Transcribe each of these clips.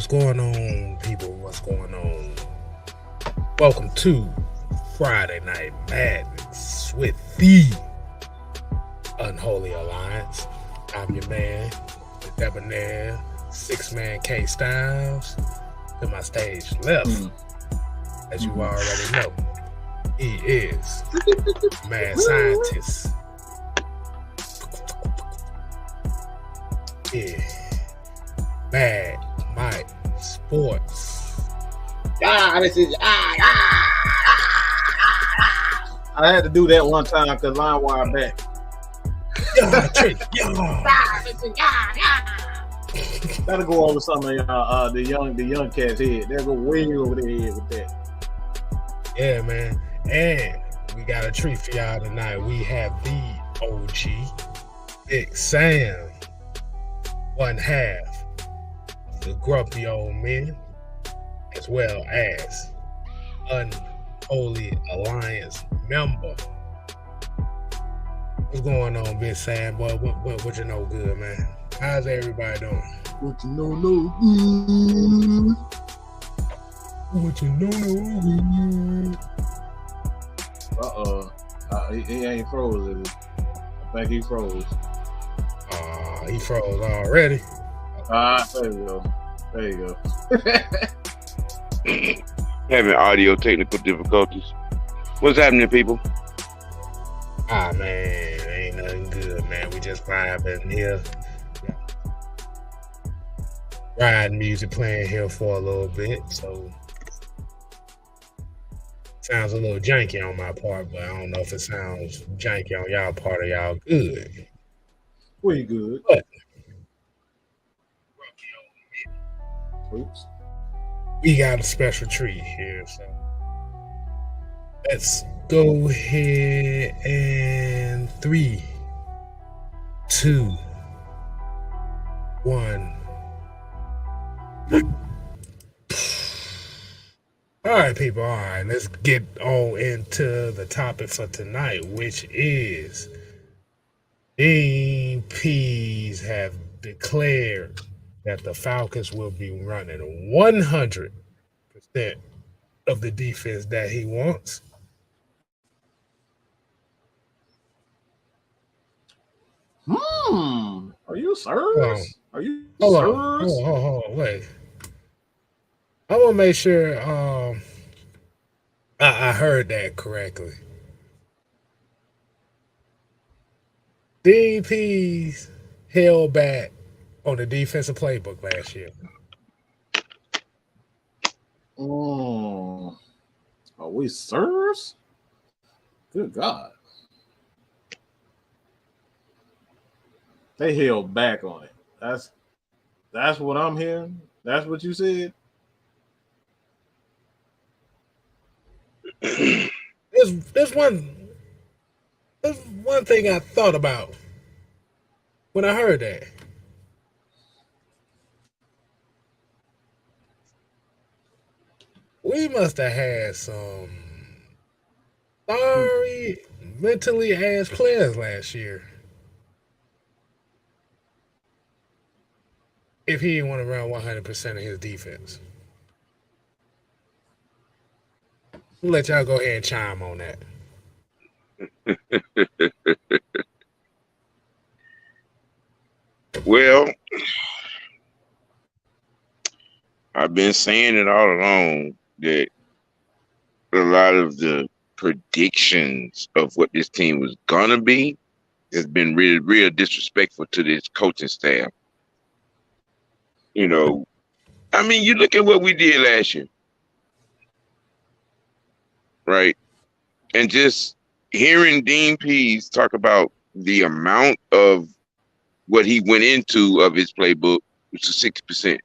What's going on, people? What's going on? Welcome to Friday Night Madness with the Unholy Alliance. I'm your man, the Debonair, 6-man K Styles. To my stage left, as you already know, he is mad scientist. Yeah. Mad Mike Sports. This is I had to do that one time because LimeWire back. Gotta go over some of the young cats' head. They'll go way over their head with that. Yeah, man. And we got a treat for y'all tonight. We have the OG, Big Sam, one half of the grumpy old men, as well as Unholy Alliance member. What's going on, Big Sam? Boy, what you know good, man? How's everybody doing? What you know good. What you know good. He ain't froze, is it? I think he froze. He froze already. There you go. Having audio technical difficulties. What's happening, people? Man, ain't nothing good, man. We just vibing here. Riding music playing here for a little bit, so sounds a little janky on my part, but I don't know if it sounds janky on y'all part of y'all good. We good. But oops. We got a special treat here, so let's go ahead and 3, 2, 1. All right, people. All right, let's get on into the topic for tonight, which is DPs have declared that the Falcons will be running 100% of the defense that he wants. Are you serious? Are you Hold serious? on. Wait. I want to make sure I heard that correctly. DPs held back on the defensive playbook last year. Are we serious? Good God. They held back on it. That's what I'm hearing. That's what you said. There's one thing I thought about when I heard that. We must have had some sorry mentally ass players last year. If he didn't want to run 100% of his defense. We'll let y'all go ahead and chime on that. Well, I've been saying it all along that a lot of the predictions of what this team was gonna be has been real disrespectful to this coaching staff. You know, I mean, you look at what we did last year, right? And just hearing Dean Pease talk about the amount of what he went into of his playbook, which is 60%.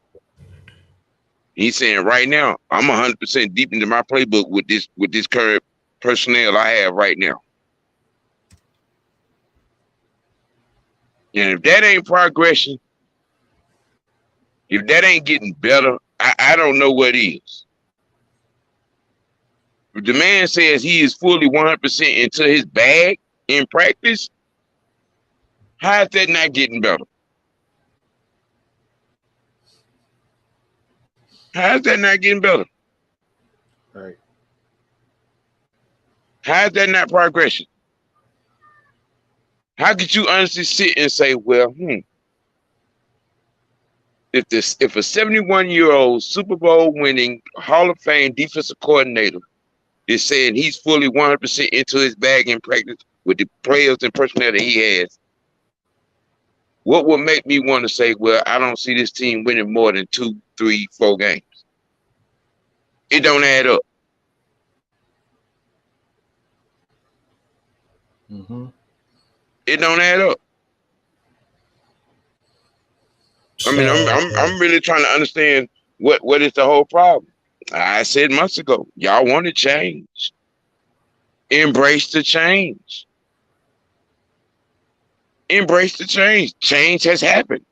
He's saying right now, I'm 100% deep into my playbook with this current personnel I have right now. And if that ain't progression, if that ain't getting better, I don't know what is. If the man says he is fully 100% into his bag in practice, how is that not getting better? How's that not getting better? Right. How's that not progression? How could you honestly sit and say, well, if a 71-year-old Super Bowl winning Hall of Fame defensive coordinator is saying he's fully 100% into his bag in practice with the players and personnel that he has, what would make me want to say, well, I don't see this team winning more than 2, 3, 4 games? It don't add up. Mm-hmm. It don't add up. I mean, I'm really trying to understand what is the whole problem. I said months ago, y'all want to change. Embrace the change. Embrace the change. Change has happened.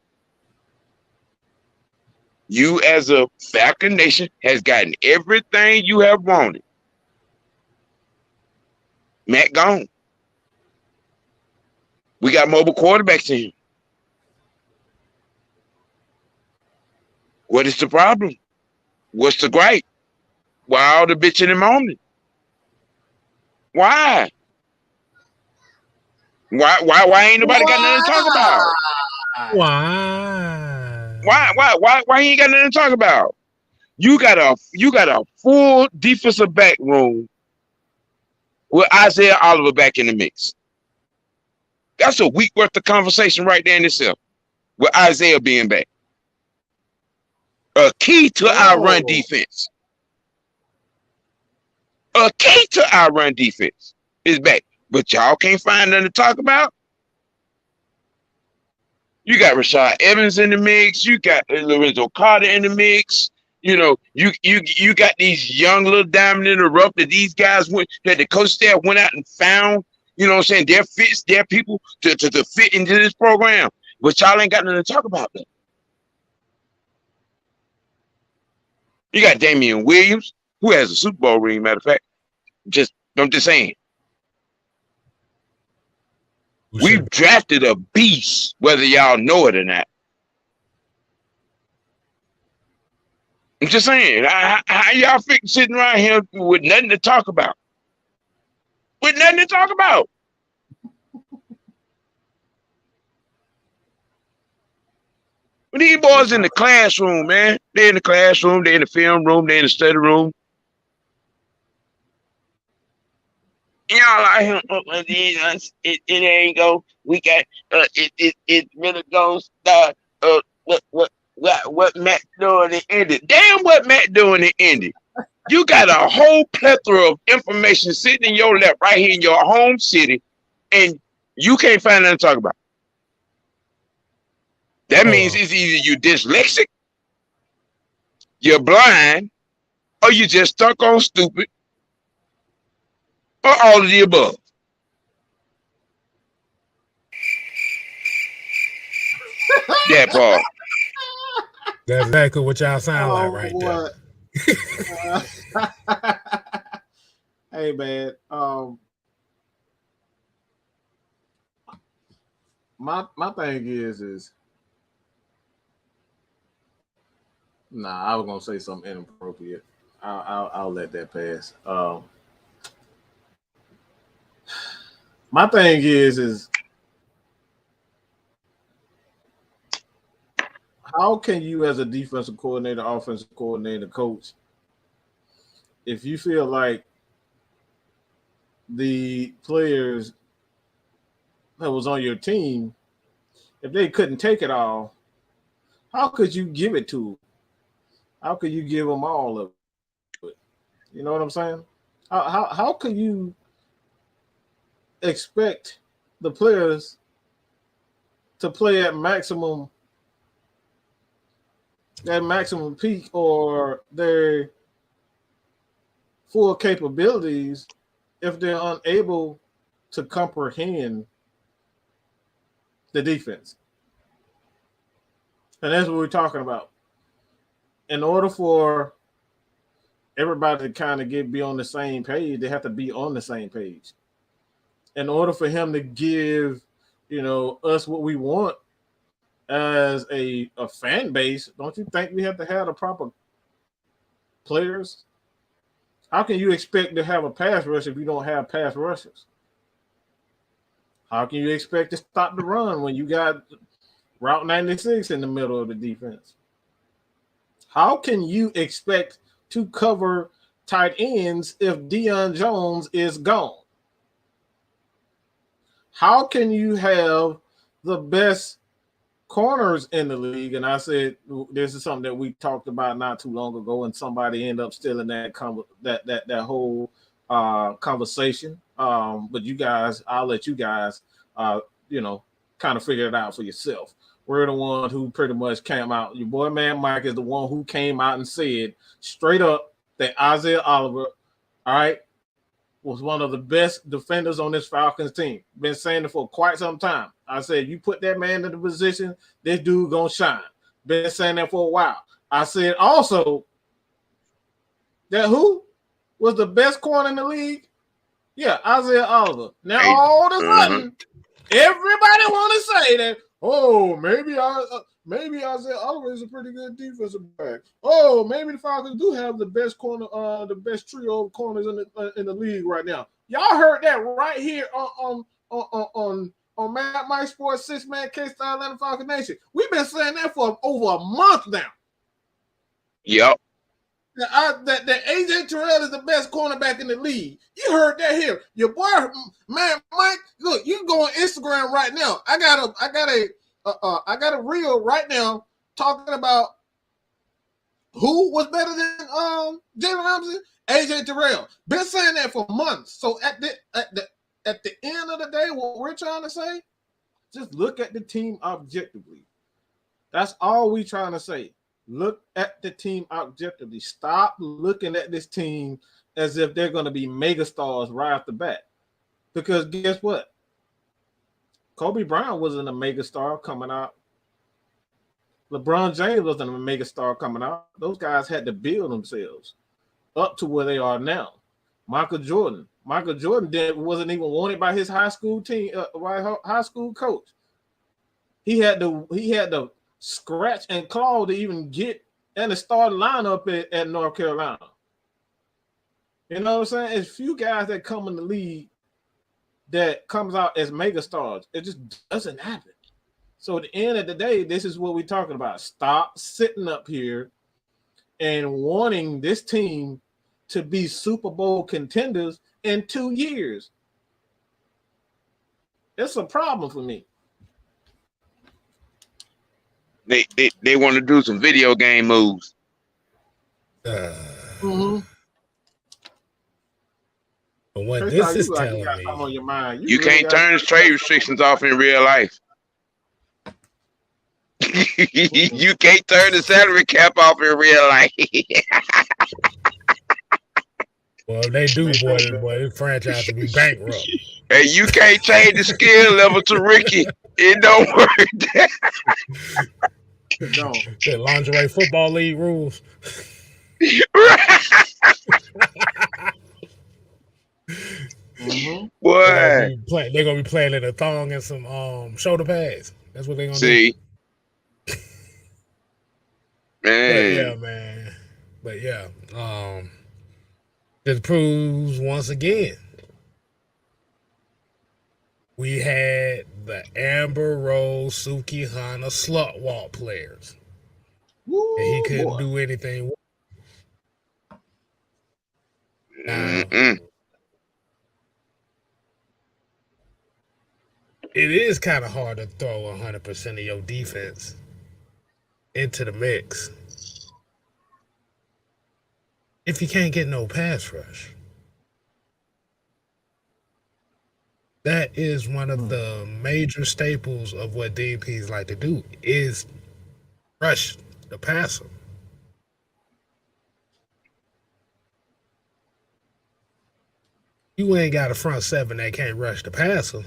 You as a Falcon Nation has gotten everything you have wanted. Matt gone. We got mobile quarterbacks in here. What is the problem? What's the gripe? Why all the bitching and moaning? Why? Why ain't nobody got nothing to talk about? Why he ain't got nothing to talk about? You got a full defensive back room with Isaiah Oliver back in the mix. That's a week worth of conversation right there in itself, with Isaiah being back. A key to our run defense. A key to our run defense is back. But y'all can't find nothing to talk about. You got Rashad Evans in the mix. You got Lorenzo Carter in the mix. You know, you got these young little diamond in the rough that these guys that the coach staff went out and found. You know what I'm saying? Their people to fit into this program. But y'all ain't got nothing to talk about that. You got Damian Williams, who has a Super Bowl ring, matter of fact. I'm just saying. We've drafted a beast, whether y'all know it or not. I'm just saying, how y'all sitting around here with nothing to talk about? With nothing to talk about. These boys in the classroom, man. They're in the classroom, they're in the film room, they're in the study room. Y'all out here, it ain't go. We got it really goes. What Matt doing it ended. Damn, what Matt doing it ended. You got a whole plethora of information sitting in your lap right here in your home city, and you can't find nothing to talk about. That means it's either you dyslexic, you're blind, or you just stuck on stupid, or all of the above. That part. That's exactly what y'all sound like right there. Hey man, my thing is nah, I was gonna say something inappropriate. I'll let that pass. My thing is how can you, as a defensive coordinator, offensive coordinator, coach, if you feel like the players that was on your team, if they couldn't take it all, how could you give it to them? How could you give them all of it? You know what I'm saying? How could you expect the players to play at maximum peak or their full capabilities if they're unable to comprehend the defense? And that's what we're talking about. In order for everybody to kind of be on the same page, they have to be on the same page. In order for him to give, us what we want as a fan base, don't you think we have to have the proper players. How can you expect to have a pass rush if you don't have pass rushers? How can you expect to stop the run when you got Route 96 in the middle of the defense? How can you expect to cover tight ends if Deion Jones is gone? How can you have the best corners in the league? And I said this is something that we talked about not too long ago, and somebody ended up stealing that whole conversation. But you guys, I'll let you guys, kind of figure it out for yourself. We're the one who pretty much came out. Your boy Man Mike is the one who came out and said straight up that Isaiah Oliver, all right, was one of the best defenders on this Falcons team. Been saying it for quite some time. I said, you put that man in the position, this dude gonna shine. Been saying that for a while. I said also that who was the best corner in the league? Yeah, Isaiah Oliver. Now all of a sudden, everybody want to say that, oh, maybe Isaiah Oliver is a pretty good defensive back. Oh, maybe the Falcons do have the best corner, the best trio of corners in the league right now. Y'all heard that right here on Mad Mike Sports 6-Man K-Style Atlanta Falcon Nation. We've been saying that for over a month now. Yep. That AJ Terrell is the best cornerback in the league. You heard that here. Your boy, man, Mike. Look, you can go on Instagram right now. I got a reel right now talking about who was better than Jalen Ramsey, AJ Terrell. Been saying that for months. So at the end of the day, what we're trying to say, just look at the team objectively. That's all we're trying to say. Look at the team objectively. Stop looking at this team as if they're going to be mega stars right off the bat. Because guess what? Kobe Bryant wasn't a mega star coming out. LeBron James wasn't a mega star coming out. Those guys had to build themselves up to where they are now. Michael Jordan wasn't even wanted by his high school team, high school coach. He had to scratch and claw to even get in the starting lineup at North Carolina. You know what I'm saying? There's few guys that come in the league that comes out as mega stars. It just doesn't happen. So at the end of the day, this is what we're talking about. Stop sitting up here and wanting this team to be Super Bowl contenders in 2 years. It's a problem for me. They want to do some video game moves. But what this is telling me, on your mind. You can't turn the trade restrictions off in real life. You can't turn the salary cap off in real life. Well, they do, boy. This franchise will be bankrupt. And you can't change the skill level to Ricky. It don't work. The lingerie football league rules. Boy, they're gonna be playing in a thong and some shoulder pads. That's what they're gonna do. Man. But yeah, this proves once again we had the Amber Rose Sukihana slut walk players. Woo, and he couldn't do anything. It is kind of hard to throw 100% of your defense into the mix if you can't get no pass rush. That is one of the major staples of what DPs like to do is rush the passer. You ain't got a front seven that can't rush the passer.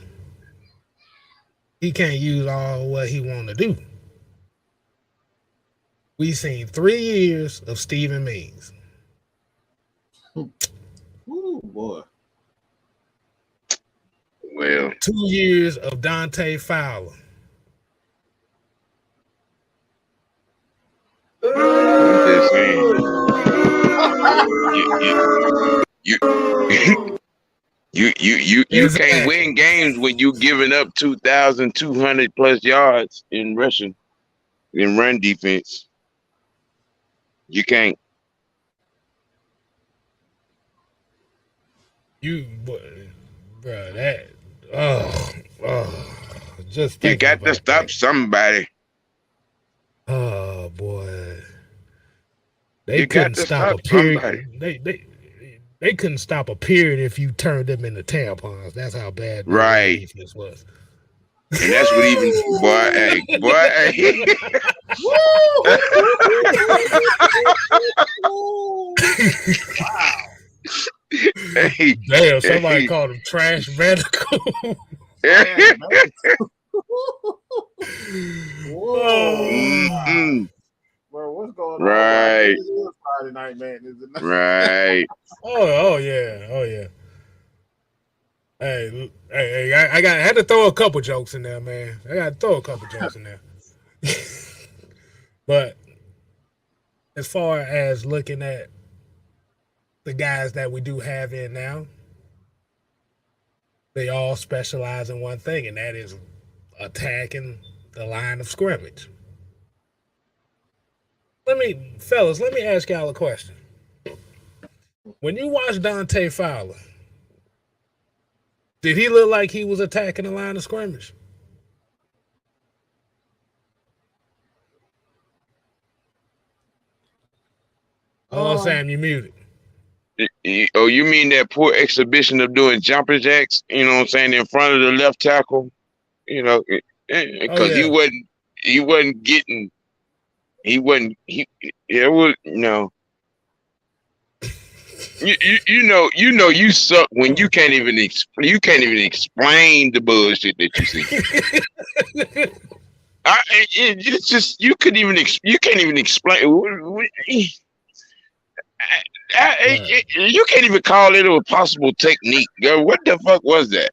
He can't use all what he want to do. We seen 3 years of Stephen Means. Ooh, boy. Well, 2 years of Dante Fowler. I'm just saying. You can't win games when you giving up 2,200 plus yards in rushing, in run defense. You can't. Bro, that just You thinking got to about stop that. somebody. Oh boy, they You got couldn't to stop stop a somebody. period. They couldn't stop a period if you turned them into tampons. That's how bad their run Right. defense was. And that's what even boy, hey. Wow. Hey, Damn, somebody hey. called him trash medical. Man, whoa. Mm-mm. Bro, what's going on, bro? I think Right, this is Friday night, man. Is it not? right. Oh yeah. Hey, I had to throw a couple jokes in there, man. I got to throw a couple jokes in there. But as far as looking at the guys that we do have in now, they all specialize in one thing, and that is attacking the line of scrimmage. Fellas, let me ask y'all a question. When you watch Dante Fowler, did he look like he was attacking the line of scrimmage? Hello, Sam, you muted. Oh, you mean that poor exhibition of doing jumper jacks? You know what I'm saying, in front of the left tackle. You know, because yeah. he wasn't getting. He wasn't. It was no. You suck when you can't even explain the bullshit that you see. It's just you can't even explain. You can't even call it a possible technique. Girl, what the fuck was that?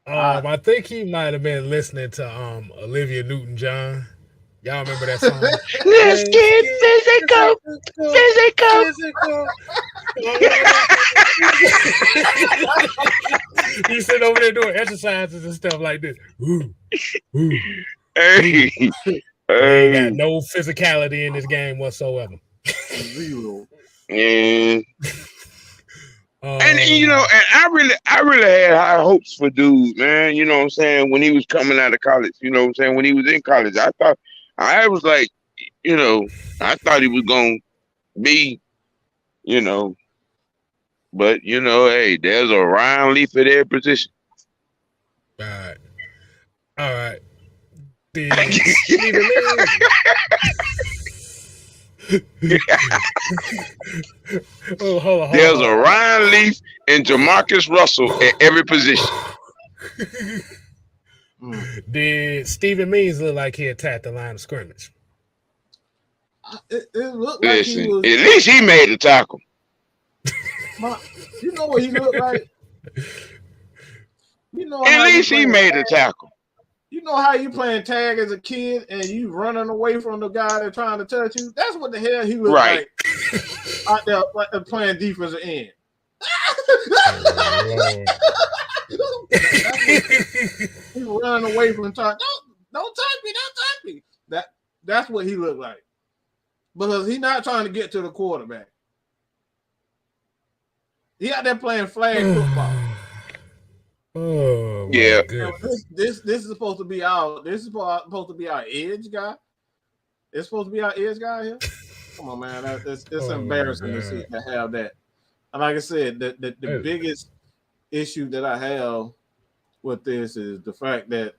I think he might have been listening to Olivia Newton-John. Y'all remember that song? Let's get physical. He's sitting over there doing exercises and stuff like this. Ooh. Hey. He ain't got no physicality in this game whatsoever. Zero. Yeah. And I really had high hopes for dude, man. You know what I'm saying? When he was coming out of college, you know what I'm saying? When he was in college, I was like, I thought he was gonna be, but hey, there's a Ryan Leaf at every position. All right. Hold on. There's a Ryan Leaf and Jamarcus Russell at every position. Did Stephen Means look like he attacked the line of scrimmage? It looked like he was. At least he made a tackle. You know what he looked like? At least he made a tackle. You know how you playing tag as a kid and you running away from the guy that's trying to touch you? That's what the hell he looked like out there playing defensive end. He running away from the top. Don't touch me. That's what he looked like. Because he's not trying to get to the quarterback. He out there playing flag football. Oh yeah. This is supposed to be our edge guy. It's supposed to be our edge guy here. Come on, man. It's embarrassing to have that. And like I said, the biggest issue that I have with this is the fact that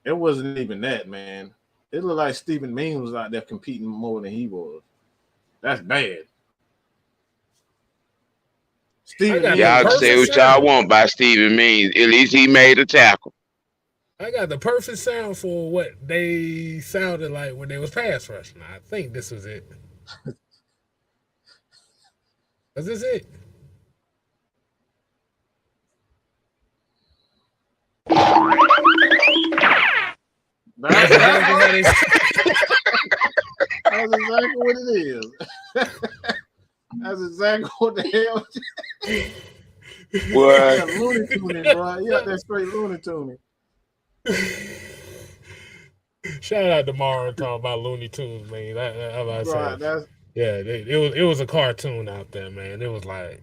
it wasn't even that, man. It looked like Stephen Means was out there competing more than he was. That's bad. Y'all can say what y'all want by Stephen Means. At least he made a tackle. I got the perfect sound for what they sounded like when they was pass rushing. I think this was it. Was this it? That's exactly exactly what it is. That's exactly what the hell. What? Yeah, Looney Tuning, bro. Yeah, that's straight Looney Tuning. Shout out to Mara talking about Looney Tunes, man. I Right, say, that's yeah, it was a cartoon out there, man. It was like,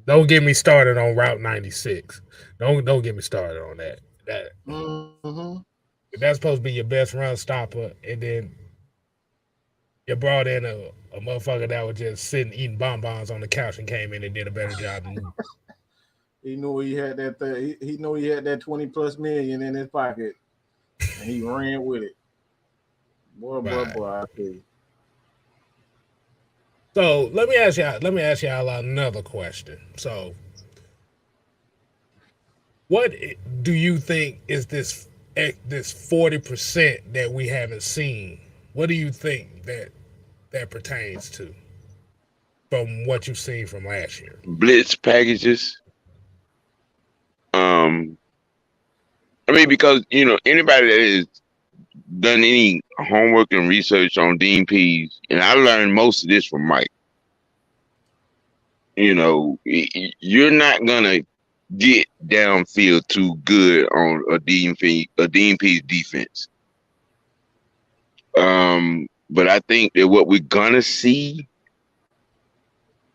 don't get me started on Route 96. Don't get me started on that. mm-hmm. That's supposed to be your best run stopper, and then you brought in a motherfucker that was just sitting eating bonbons on the couch and came in and did a better job than you. He knew he had that. He knew he had that 20+ million in his pocket, and he ran with it. Boy, Right. I tell you. So let me ask y'all another question. So, what do you think is this 40% that we haven't seen? What do you think that pertains to from what you've seen from last year? Blitz packages. I mean, because anybody that has done any homework and research on Dean Pease, and I learned most of this from Mike. You're not gonna get downfield too good on a Dean Pease defense. But I think that what we're gonna see,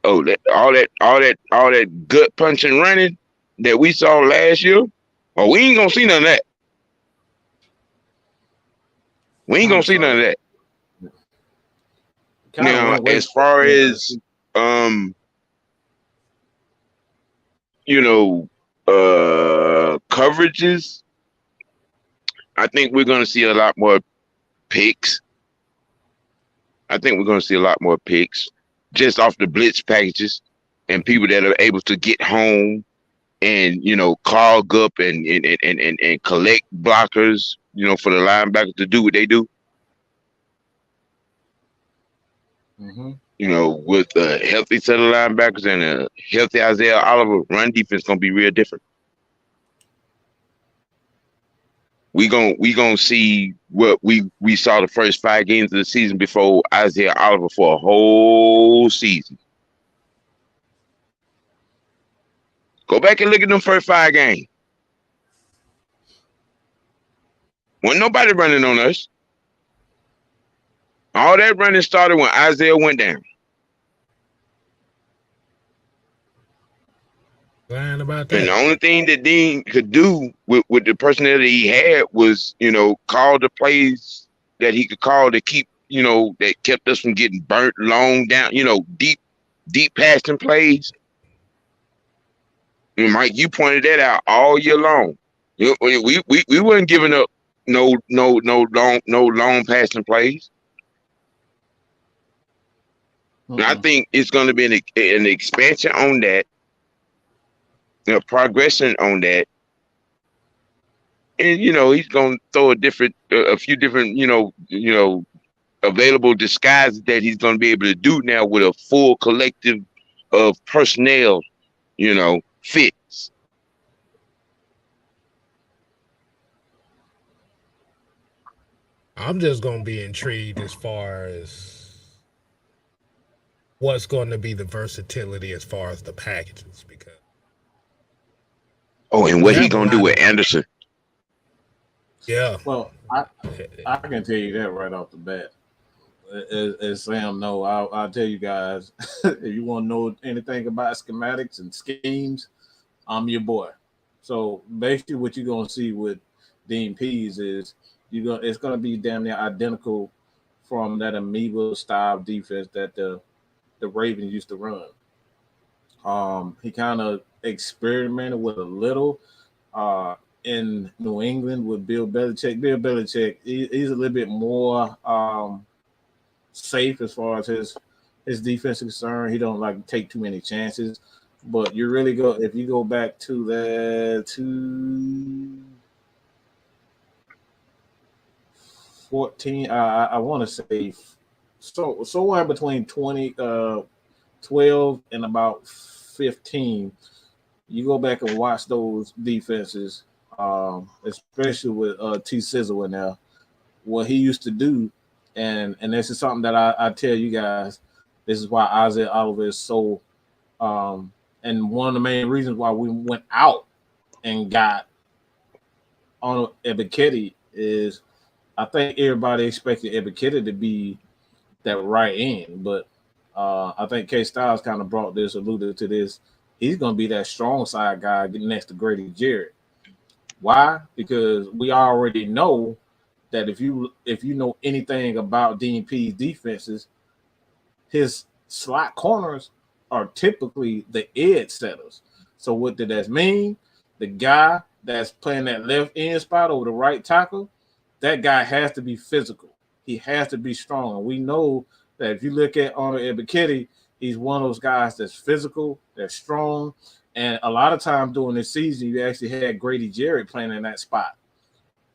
all that gut punching running that we saw last year, we ain't gonna see none of that. We ain't gonna see none of that. Now, as far as coverages, I think we're gonna see a lot more picks. I think we're gonna see a lot more picks just off the blitz packages and people that are able to get home and clog up and collect blockers, for the linebackers to do what they do. Mm-hmm. With a healthy set of linebackers and a healthy Isaiah Oliver, run defense gonna be real different. We gonna see what we saw the first 5 games of the season before Isaiah Oliver for a whole season. Go back and look at them first 5 games. Wasn't nobody running on us. All that running started when Isaiah went down. Lying about that. And the only thing that Dean could do with the personnel that he had was, call the plays that he could call to keep, that kept us from getting burnt long down, deep passing plays. And Mike, you pointed that out all year long. We weren't giving up no long passing plays. And I think it's going to be an expansion on that. Progression on that, and he's gonna throw a few different, available disguises that he's gonna be able to do now with a full collective of personnel, fits. I'm just gonna be intrigued as far as what's going to be the versatility as far as the packages, because and what he gonna do with Anderson? Yeah. Well, I can tell you that right off the bat. As Sam know, I'll tell you guys, if you want to know anything about schematics and schemes, I'm your boy. So basically what you're going to see with Dean Pease is it's going to be damn near identical from that amoeba style defense that the Ravens used to run. He kind of experimented with a little in New England with Bill Belichick. Bill Belichick, he's a little bit more safe as far as his defense is concerned. He don't like take too many chances. But you really if you go back to that 14, I want to say somewhere between 12 and about 15. You go back and watch those defenses, especially with T Sizzle in there. What he used to do, and this is something that I tell you guys. This is why Isaiah Oliver is so, and one of the main reasons why we went out and got on Ebiketie is I think everybody expected Ebiketie to be that right end, but I think K Styles kind of alluded to this. He's going to be that strong side guy getting next to Grady Jarrett. Why? Because we already know that if you know anything about DNP's defenses, his slot corners are typically the edge setters. So what did that mean? The guy that's playing that left end spot over the right tackle, that guy has to be physical. He has to be strong. And we know that if you look at Honor Ebiketie, he's one of those guys that's physical, that's strong. And a lot of times during this season, you actually had Grady Jarrett playing in that spot.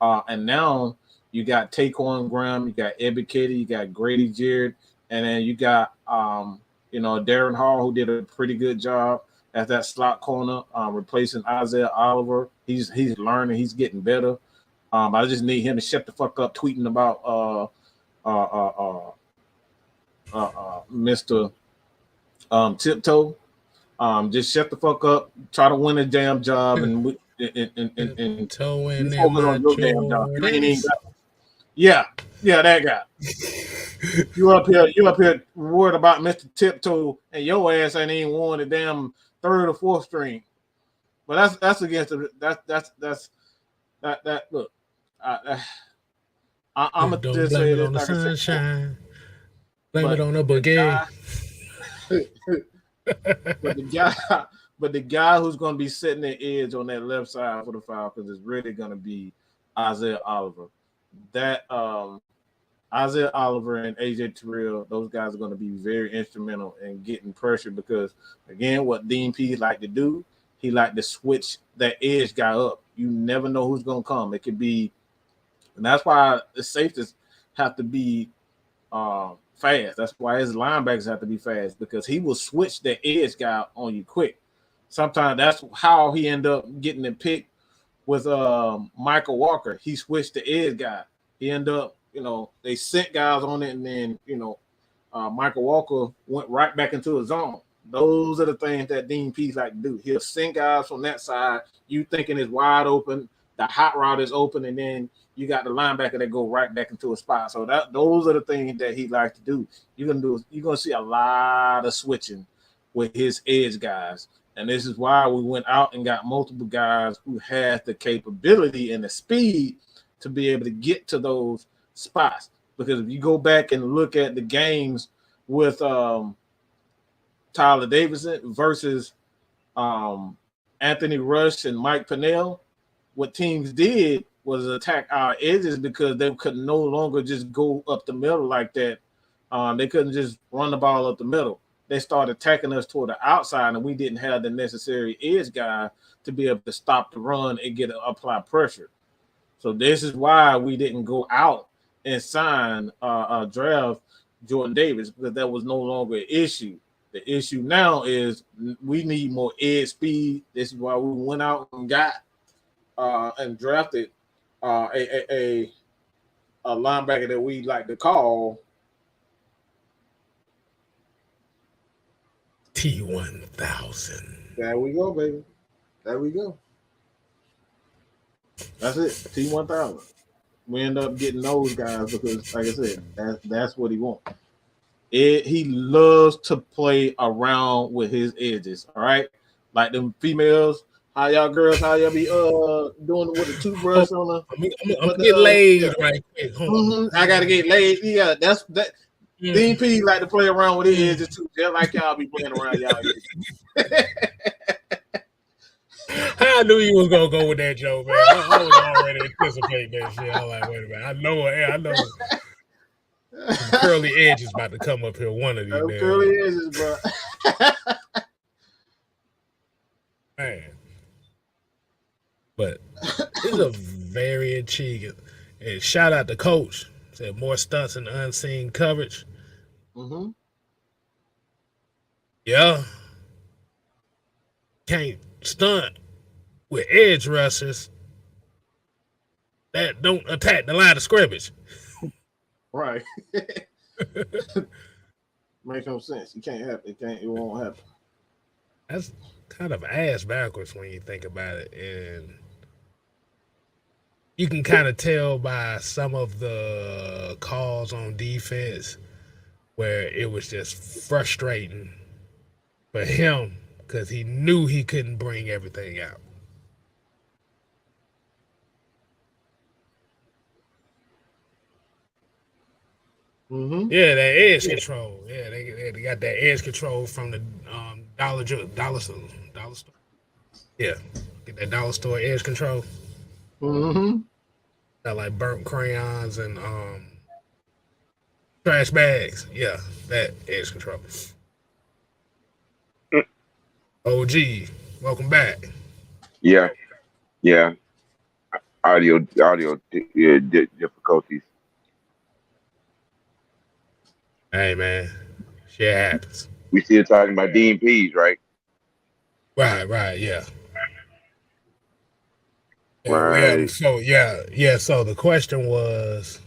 And now you got Taquan Graham, you got Ebiketie, you got Grady Jarrett, and then you got Darren Hall, who did a pretty good job at that slot corner, replacing Isaiah Oliver. He's learning, he's getting better. I just need him to shut the fuck up tweeting about Mr. Tiptoe. Just shut the fuck up. Try to win a damn job and Toe in you there, focus on your damn job. You ain't even Jordans. yeah, that guy. You up here worried about Mr. Tiptoe, and your ass ain't even won the damn third or fourth string. But that's against the that look. I'm gonna Don't just blame say it this on the like I said, sunshine. Blame but it on the the boogie. but the guy who's going to be sitting the edge on that left side for the Falcons is really going to be Isaiah Oliver. That Isaiah Oliver and AJ Terrell, those guys are going to be very instrumental in getting pressure because, again, what DNP like to do, he like to switch that edge guy up. You never know who's going to come. It could be, and that's why the safeties have to be fast. That's why his linebackers have to be fast because he will switch the edge guy on you quick. Sometimes that's how he ended up getting the pick with Michael Walker. He switched the edge guy. He ended up, they sent guys on it, and then, Michael Walker went right back into his zone. Those are the things that Dean Pease like to do. He'll send guys from that side. You thinking it's wide open. The hot route is open, and then you got the linebacker that go right back into a spot. So those are the things that he likes to do. You're gonna see a lot of switching with his edge guys. And this is why we went out and got multiple guys who had the capability and the speed to be able to get to those spots. Because if you go back and look at the games with Tyler Davidson versus Anthony Rush and Mike Pennell, what teams did was attack our edges because they could no longer just go up the middle like that. They couldn't just run the ball up the middle. They started attacking us toward the outside, and we didn't have the necessary edge guy to be able to stop the run and apply pressure. So this is why we didn't go out and sign draft Jordan Davis, because that was no longer an issue. The issue now is we need more edge speed. This is why we went out and got and drafted a linebacker that we like to call T1000. There we go, baby. There we go. That's it. T1000. We end up getting those guys because, like I said, that's what he wants. He loves to play around with his edges. All right, like them females. How y'all girls? How y'all be doing with the toothbrush on the? I'm gonna get laid right quick. I gotta get laid. Yeah, that's that. DP like to play around with his edges too, just like y'all be playing around y'all edges. I knew you was gonna go with that joke, man. I was already anticipating that shit. I'm like, wait a minute. I know. Curly edge is about to come up here one of these days. Curly edges, bro. Man. But this is a very intriguing. And shout out to Coach. Said more stunts and unseen coverage. Mm-hmm. Yeah. Can't stunt with edge rushers that don't attack the line of scrimmage. Right. Make no sense. You can't happen. It can't. It won't happen. That's kind of ass backwards when you think about it, and you can kind of tell by some of the calls on defense where it was just frustrating for him because he knew he couldn't bring everything out. Mm-hmm. Yeah, that edge control. Yeah, they got that edge control from the dollar store. Yeah, get that dollar store edge control. Mm-hmm. Got like burnt crayons and trash bags. Yeah, that edge control. OG, welcome back. Yeah, yeah. Audio difficulties. Hey man, shit happens. We still talking about DMPs, right? Right, yeah. Yeah. Right. So yeah. So the question was,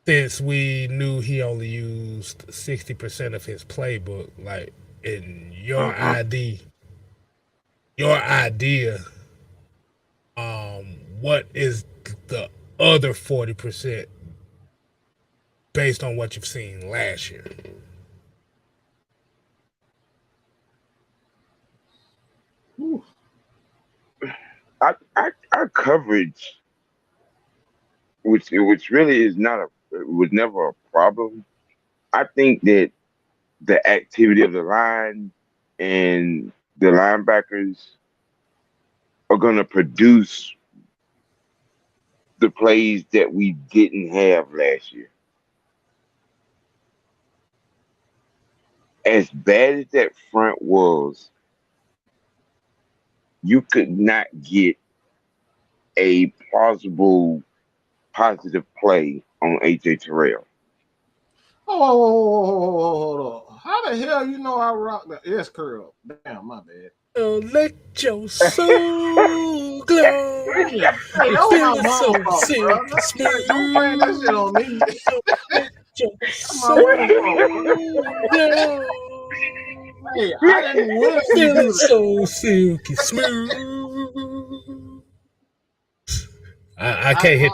since we knew he only used 60% of his playbook, like in Uh-huh. your idea, what is the other 40% based on what you've seen last year? Our coverage, which really is not a was never a problem. I think that the activity of the line and the linebackers are going to produce the plays that we didn't have last year. As bad as that front was, you could not get a plausible positive play on AJ Terrell. Oh, how the hell you know I rock the S curl? Damn, my bad. Oh, let your soul glow. Damn. Hey, that You was my feel it mama so fault, bro. silky Don't blame that shit smooth. on me. So let your That's my mama fault, bro. soul glow. Hey, I didn't willingly Feel it do that. so silky smooth. I can't hit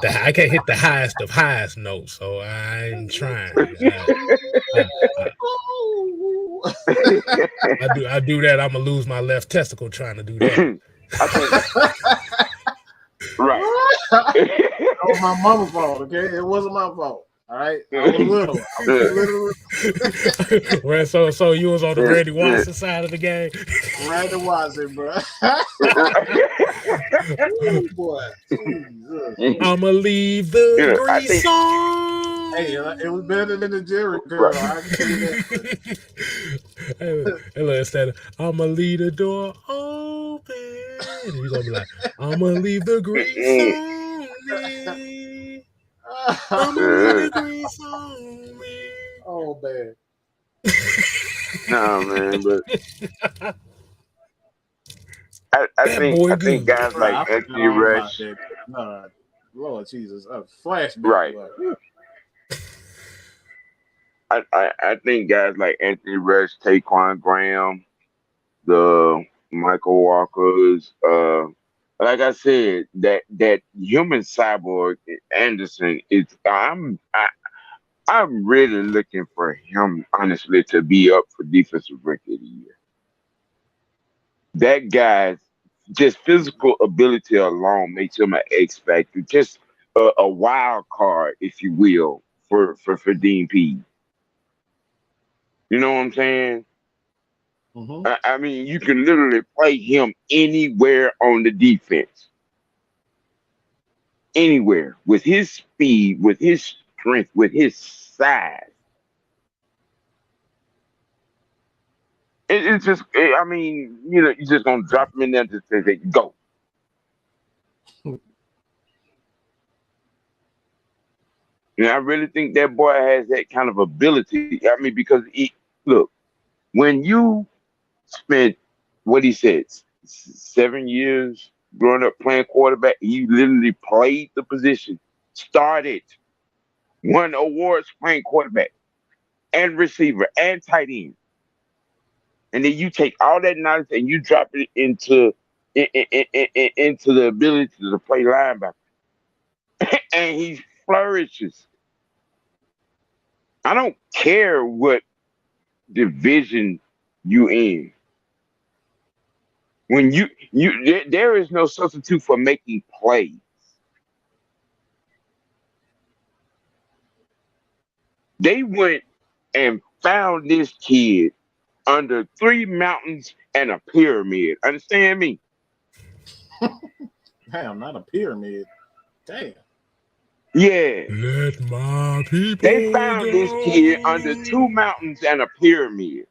the highest of highest notes, so I'm trying. I, I do that. I'm gonna lose my left testicle trying to do that. I think right. That was my mama's fault, okay? It wasn't my fault. All right. I was little. I was literally Right, so you was on the Randy Watson side of the game. Randy Watson, bro. Ooh, boy. Jesus. I'ma leave the I grease think on. Hey, it was better than the Jerry girl. I can tell you that. Hey, look, instead of I'ma leave the door open, and you're gonna be like, I'ma leave the grease on me. I'ma leave the grease on me. Oh man. no man, but That boy I think good. guys Bro, like I forgot Anthony all about Rush, that. No, Lord Jesus. A flashback. right. Boy. I think guys like Anthony Rush, Taquan Graham, the Michael Walkers, like I said, that human cyborg Anderson is I'm really looking for him honestly to be up for defensive rookie of the year. That guy's just physical ability alone makes him an X factor, just a wild card, if you will, for DP. You know what I'm saying? Mm-hmm. I mean, you can literally play him anywhere on the defense, anywhere with his speed, with his strength, with his size. It's just, I mean, you're just gonna drop him in there to say, go. And I really think that boy has that kind of ability. I mean, because look, when you spent what he said, 7 years growing up playing quarterback, he literally played the position started, won awards playing quarterback and receiver and tight end. And then you take all that knowledge and you drop it into the ability to play linebacker, and he flourishes. I don't care what division you in. When there is no substitute for making plays. They went and found this kid under 3 mountains and a pyramid. Understand me? Damn, not a pyramid. Damn. Yeah. Let my people They found this kid under 2 mountains and a pyramid.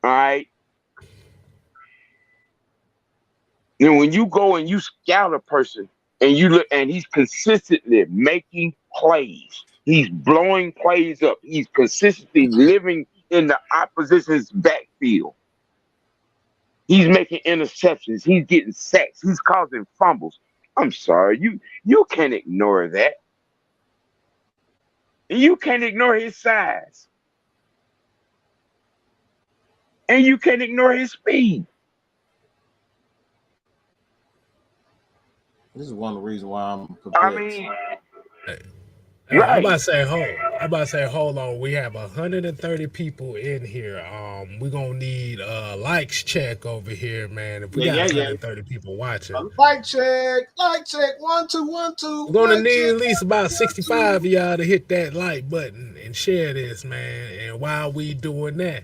All right. And when you go and you scout a person and you look and he's consistently making plays, he's blowing plays up, he's consistently living in the opposition's backfield. He's making interceptions, he's getting sacks, he's causing fumbles. I'm sorry, you can't ignore that. And you can't ignore his size. And you can't ignore his speed. This is one of the reasons why I'm perplexed. I mean, right. I'm about to say, hold on. We have 130 people in here. We're gonna need a likes check over here, man. If we got 130 people watching. Like check. 1 2 1 2. We're gonna need at least about 65 of y'all to hit that like button and share this, man. And while we doing that,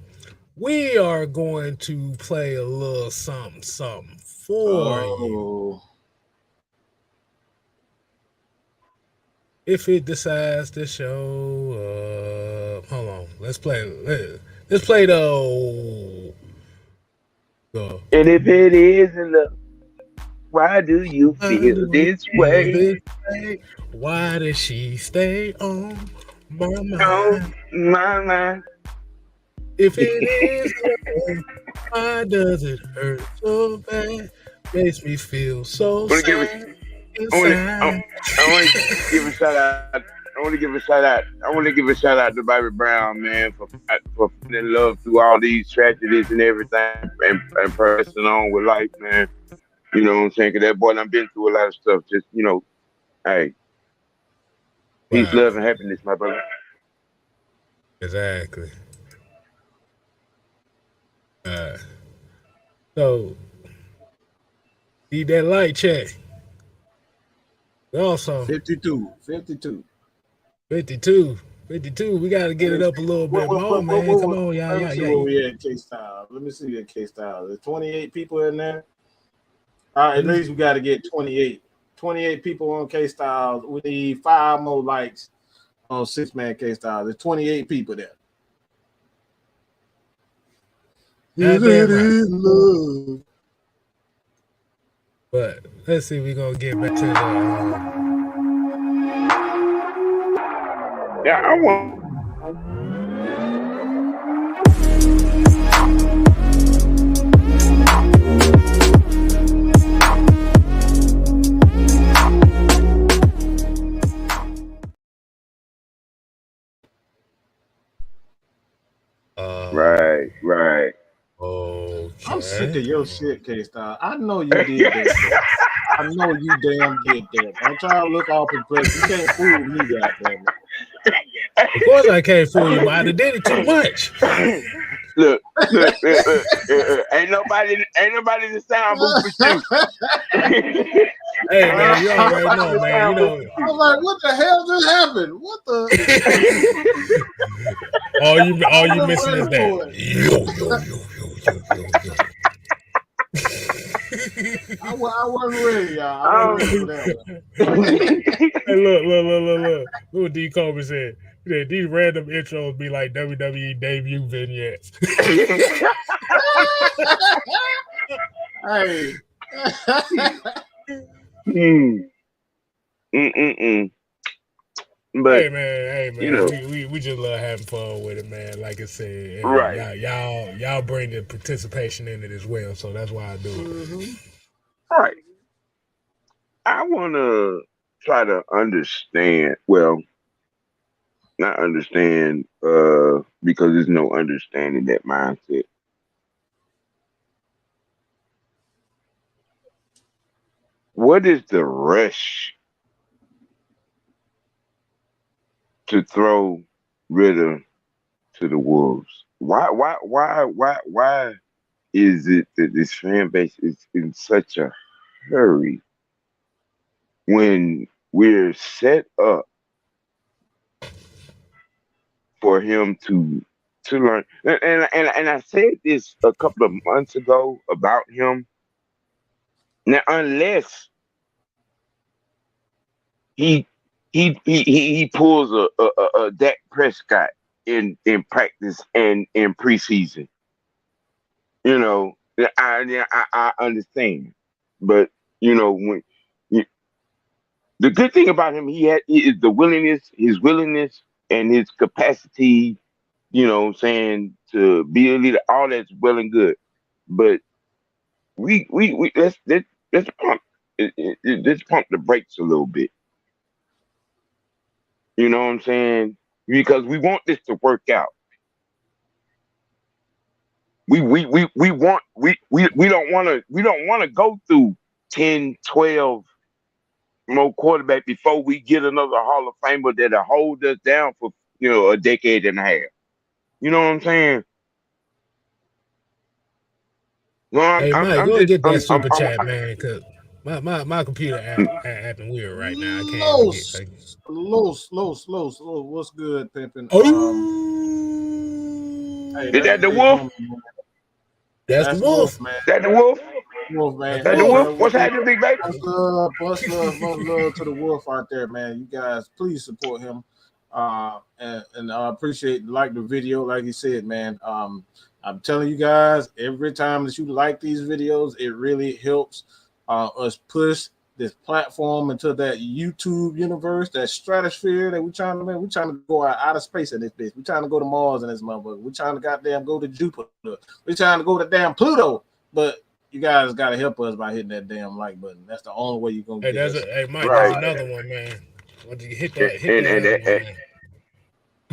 we are going to play a little something for you. If it decides to show up, hold on. Let's play the. And if it isn't love, why do you feel this way? Why does she stay on my mind? On my mind. If it is love, why does it hurt so bad? Makes me feel so sad. I want to give a shout out. I want to give a shout out to Bobby Brown, man, for putting love through all these tragedies and everything, and pressing on with life, man. You know what I'm saying? Because that boy done been through a lot of stuff. Just, hey, peace, love, and happiness, my brother. Exactly. So, need that light check. Also, 52. We got to get it up a little bit more, man. Come on, y'all. Let me see where we at K-Style. Let me see that K-Style. There's 28 people in there. All right, at least we got to get 28. 28 people on K-Style. We need 5 more likes on 6-man K-Style. There's 28 people there. Is it love? But let's see, we're gonna get back to the. Yeah, I want. Right. Okay. I'm sick of your shit, K-Style. I know you did that. I know you damn did that. I'm trying to look off in place. You can't fool me, goddamn it. Of course I can't fool you, but I did it too much. Look. Ain't nobody in the sound booth with you. Hey man, you already know, man. You know. I was like, what the hell just happened? What the? all you missing is that. Yo. I wasn't ready, y'all. I wasn't ready for that. Hey, look. Look what D. Kobe said. These random intros be like WWE debut vignettes. Hey. But hey man, we just love having fun with it, man. Like I said, right? Y'all bring the participation in it as well, so that's why I do it. Mm-hmm. Right. I want to try to understand. Well, not understand, because there's no understanding that mindset. What is the rush to throw Ritter to the Wolves? Why is it that this fan base is in such a hurry when we're set up for him to learn? And I said this a couple of months ago about him. Now, unless he he pulls a Dak Prescott in practice and in preseason, you know, I understand, but when you, the good thing about him, is the willingness, his willingness and his capacity, saying, to be a leader. All that's well and good, but we let's pump let's pump the brakes a little bit. You know what I'm saying? Because we want this to work out. We don't want to go through 10, 12 more quarterback before we get another Hall of Famer that'll hold us down for a decade and a half. You know what I'm saying? No, Hey, Mike, I'm go and just get that super chat, man, because my computer acting weird right now. I can't even get. Slow. What's good, Pimpin? Hey, Is Oh, that that's the Big wolf? Homie, man. that's the That's wolf. Wolf, man. That the wolf? Wolf, That's man. the That the Hey, wolf? wolf. man. What's happening, big baby? Much love to the Wolf out there, man. You guys, please support him. And I appreciate the video, like he said, man. I'm telling you guys, every time that you like these videos, it really helps us push this platform into that YouTube universe, that stratosphere that we're trying to, man. We're trying to go out of space in this bitch. We're trying to go to Mars in this motherfucker. We're trying to goddamn go to Jupiter. We're trying to go to damn Pluto. But you guys got to help us by hitting that damn like button. That's the only way you're gonna Hey, get us. hey, Mike. There's Right. another one, man. Why don't you hit And, the and, other and, one, and man?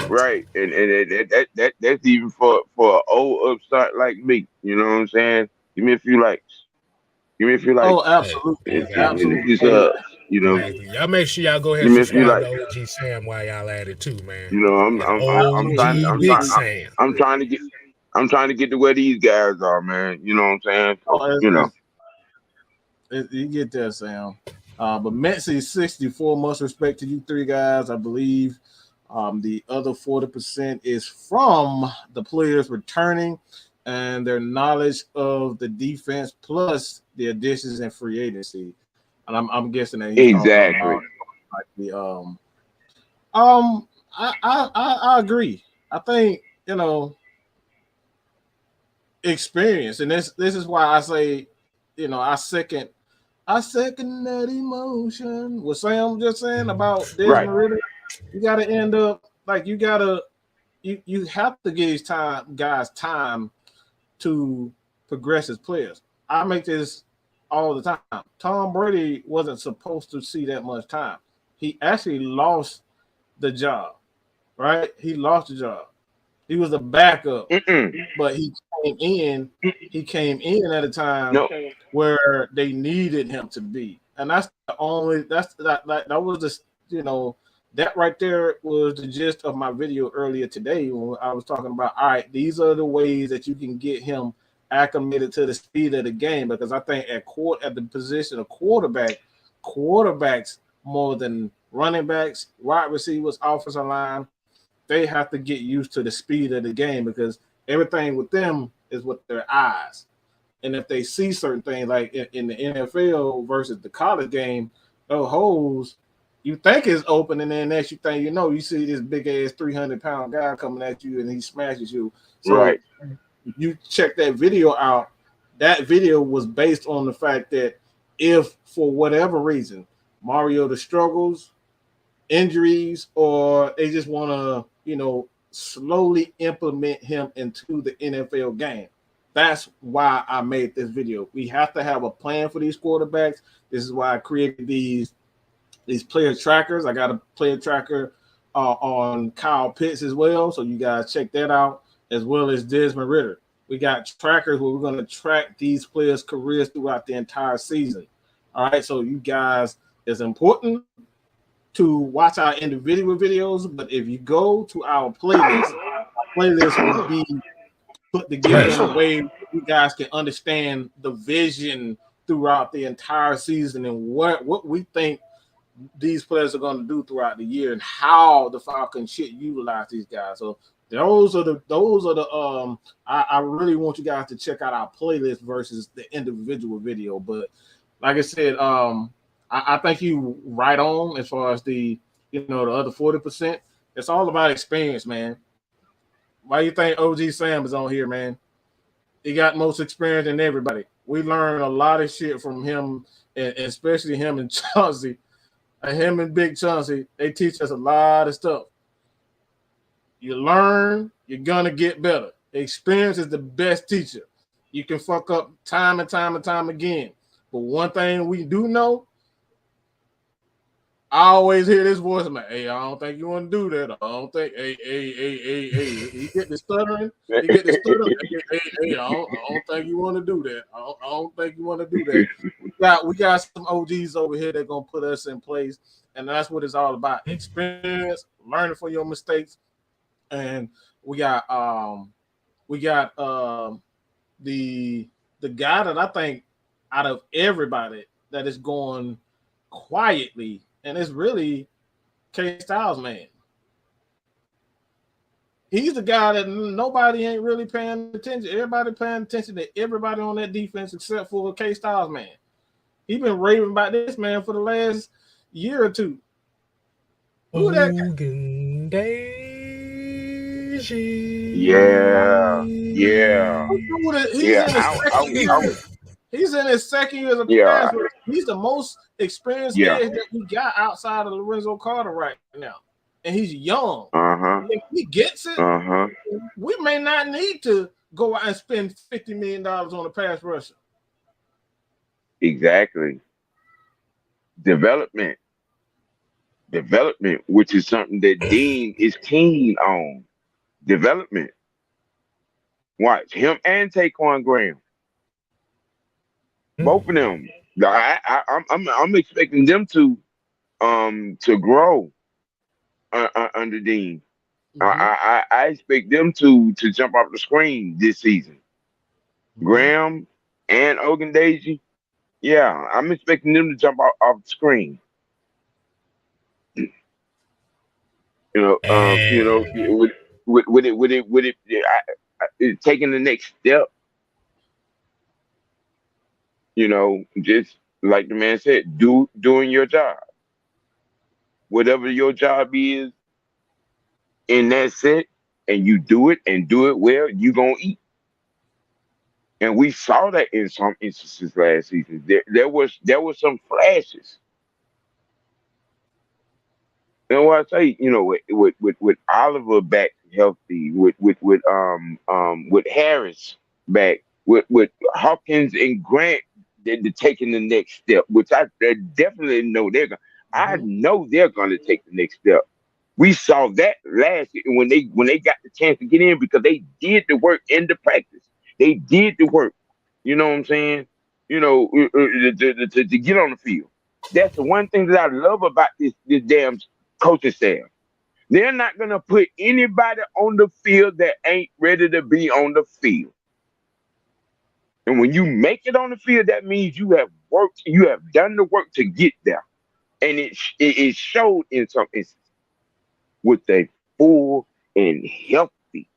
right. That's even for an old upstart like me. You know what I'm saying? Give me a few likes. Give me a few likes. Oh, Hey, absolutely, hey, And, hey, and absolutely. if it's Hey, hey, y'all make sure y'all go ahead give and me a few subscribe to likes. OG Sam while y'all at it too, man. You know, That's absolutely, OG Big Sam. I'm trying to get to where these guys are, man. You know what I'm saying? So, oh, you get there, Sam. But Metsy 64, much respect to you three guys. I believe the other 40% is from the players returning and their knowledge of the defense plus the additions and free agency. And I'm guessing that he's talking exactly. about like the I agree. I think experience, and this is why I say, I second that emotion. What Sam just saying about Right. Desmond Ritter, you got to end up like you have to give these guys time to progress as players. I make this all the time. Tom Brady wasn't supposed to see that much time. He actually lost the job, right? He lost the job. He was a backup, Mm-mm. but came in. He came in at a time No. where they needed him to be, and that's the only. That was the that right there was the gist of my video earlier today when I was talking about. All right, these are the ways that you can get him acclimated to the speed of the game, because I think at the position of quarterbacks more than running backs, wide receivers, offensive line, they have to get used to the speed of the game, because everything with them is with their eyes. And if they see certain things like in the NFL versus the college game, those holes you think is open, and then next you think you see this big ass 300-pound guy coming at you and he smashes you. So Right. you check that video out. That video was based on the fact that if for whatever reason Mariota struggles, injuries, or they just want to, slowly implement him into the NFL game. That's why I made this video. We have to have a plan for these quarterbacks. This is why I created these these player trackers. I got a player tracker on Kyle Pitts as well, so you guys check that out, as well as Desmond Ritter. We got trackers where we're going to track these players' careers throughout the entire season. All right, so you guys, it's important to watch our individual videos, but if you go to our playlist will be put together in a way you guys can understand the vision throughout the entire season and what we think these players are going to do throughout the year and how the Falcons should utilize these guys. So those are the I really want you guys to check out our playlist versus the individual video. But like I said, I think you right on as far as the the other 40%. It's all about experience, man. Why you think OG Sam is on here, man? He got most experience than everybody. We learned a lot of shit from him, and especially him and Chauncey. Him and Big Chauncey, they teach us a lot of stuff. You learn, you're gonna get better. Experience is the best teacher. You can fuck up time and time and time again. But one thing we do know, I always hear this voice, man. Hey, I don't think you want to do that. I don't think. Hey. He get the stuttering. He get the stuttering. Hey. I don't think you want to do that. I don't think you want to do that. We got some OGs over here that gonna put us in place, and that's what it's all about. Experience, learning from your mistakes, and we got the guy that I think out of everybody that is going quietly. And it's really K-Styles, man. He's the guy that nobody ain't really paying attention. Everybody paying attention to everybody on that defense except for K-Styles, man. He's been raving about this man for the last year or two. Who that guy? Yeah. He's in his second year as a pass rusher. He's the most experienced edge that we got outside of Lorenzo Carter right now. And he's young. If he gets it, we may not need to go out and spend $50 million on a pass rusher. Exactly. Development, which is something that Dean is keen on. Development. Watch him and Taquan Graham. Both of them. I'm expecting them to grow under Dean. I expect them to jump off the screen this season. Graham and Ogundeji. Yeah, I'm expecting them to jump off the screen. With it taking the next step. Just like the man said, doing your job. Whatever your job is in that set, and you do it and do it well, you gonna eat. And we saw that in some instances last season. There was some flashes. And what I say, with Oliver back healthy, with Harris back, with Hawkins and Grant, they're taking the next step, which I definitely know I know they're gonna take the next step. We saw that last year when they got the chance to get in because they did the work in the practice. They did the work. You know what I'm saying? To get on the field. That's the one thing that I love about this damn coaching staff. They're not gonna put anybody on the field that ain't ready to be on the field. And when you make it on the field, that means you have worked, you have done the work to get there. And it showed in some instances with a full and healthy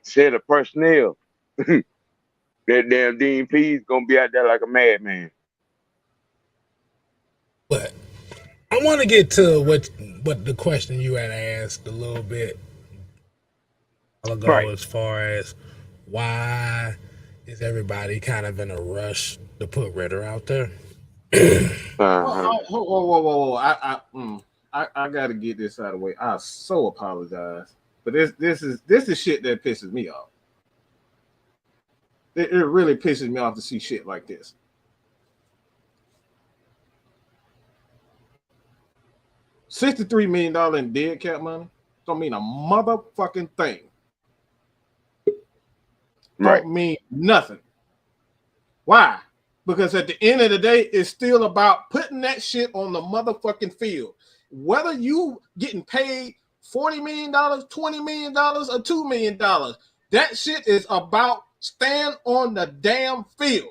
set of personnel. That damn Dean P is gonna be out there like a madman. But I want to get to what the question you had asked a little bit ago, right, as far as why is everybody kind of in a rush to put Ritter out there? Whoa. I got to get this out of the way. I so apologize, but this is shit that pisses me off. It really pisses me off to see shit like this. $63 million in dead cap money don't mean a motherfucking thing. Don't mean nothing. Why? Because at the end of the day, it's still about putting that shit on the motherfucking field. Whether you getting paid $40 million, $20 million, or $2 million, that shit is about stand on the damn field.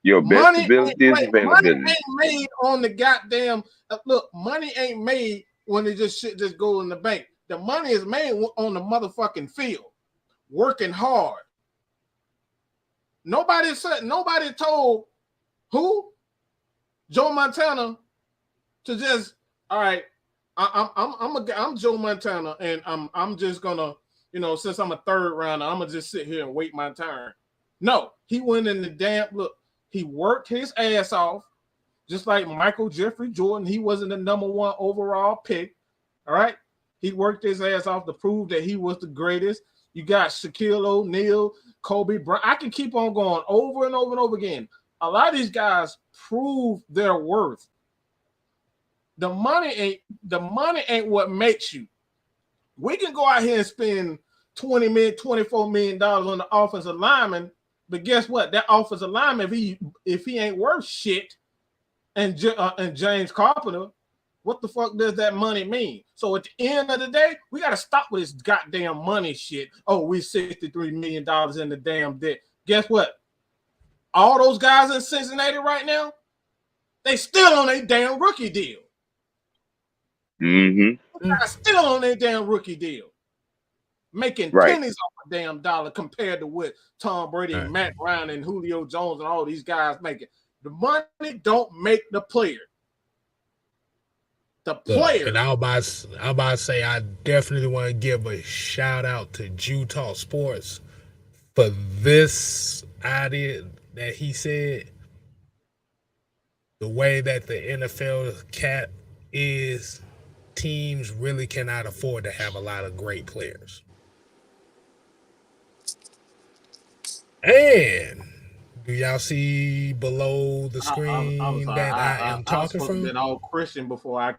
Your best ability is availability. Money ain't made on the goddamn look. Money ain't made when it just shit just go in the bank. The money is made on the motherfucking field, working hard. Nobody told who Joe Montana to just all right. I'm Joe Montana, and I'm just gonna since I'm a third rounder, I'm gonna just sit here and wait my turn. No, he went in the damn look. He worked his ass off, just like Michael Jeffrey Jordan. He wasn't the number 1 overall pick. All right, he worked his ass off to prove that he was the greatest. You got Shaquille O'Neal, Kobe Bryant. I can keep on going over and over and over again. A lot of these guys prove their worth. The money ain't what makes you. We can go out here and spend $20 million, $24 million on the offensive lineman, but guess what? That offensive lineman, if he ain't worth shit, and James Carpenter, what the fuck does that money mean? So at the end of the day, we got to stop with this goddamn money shit. Oh, we $63 million in the damn debt. Guess what? All those guys in Cincinnati right now, they still on a damn rookie deal. Mm-hmm. They're still on their damn rookie deal. Making pennies off a damn dollar compared to what Tom Brady and Matt Ryan and Julio Jones and all these guys making. The money don't make the player. The player. And I'm about to say I definitely want to give a shout out to Utah Sports for this idea that he said. The way that the NFL cap is, teams really cannot afford to have a lot of great players. And do y'all see below the screen I am talking from? I've been all Christian before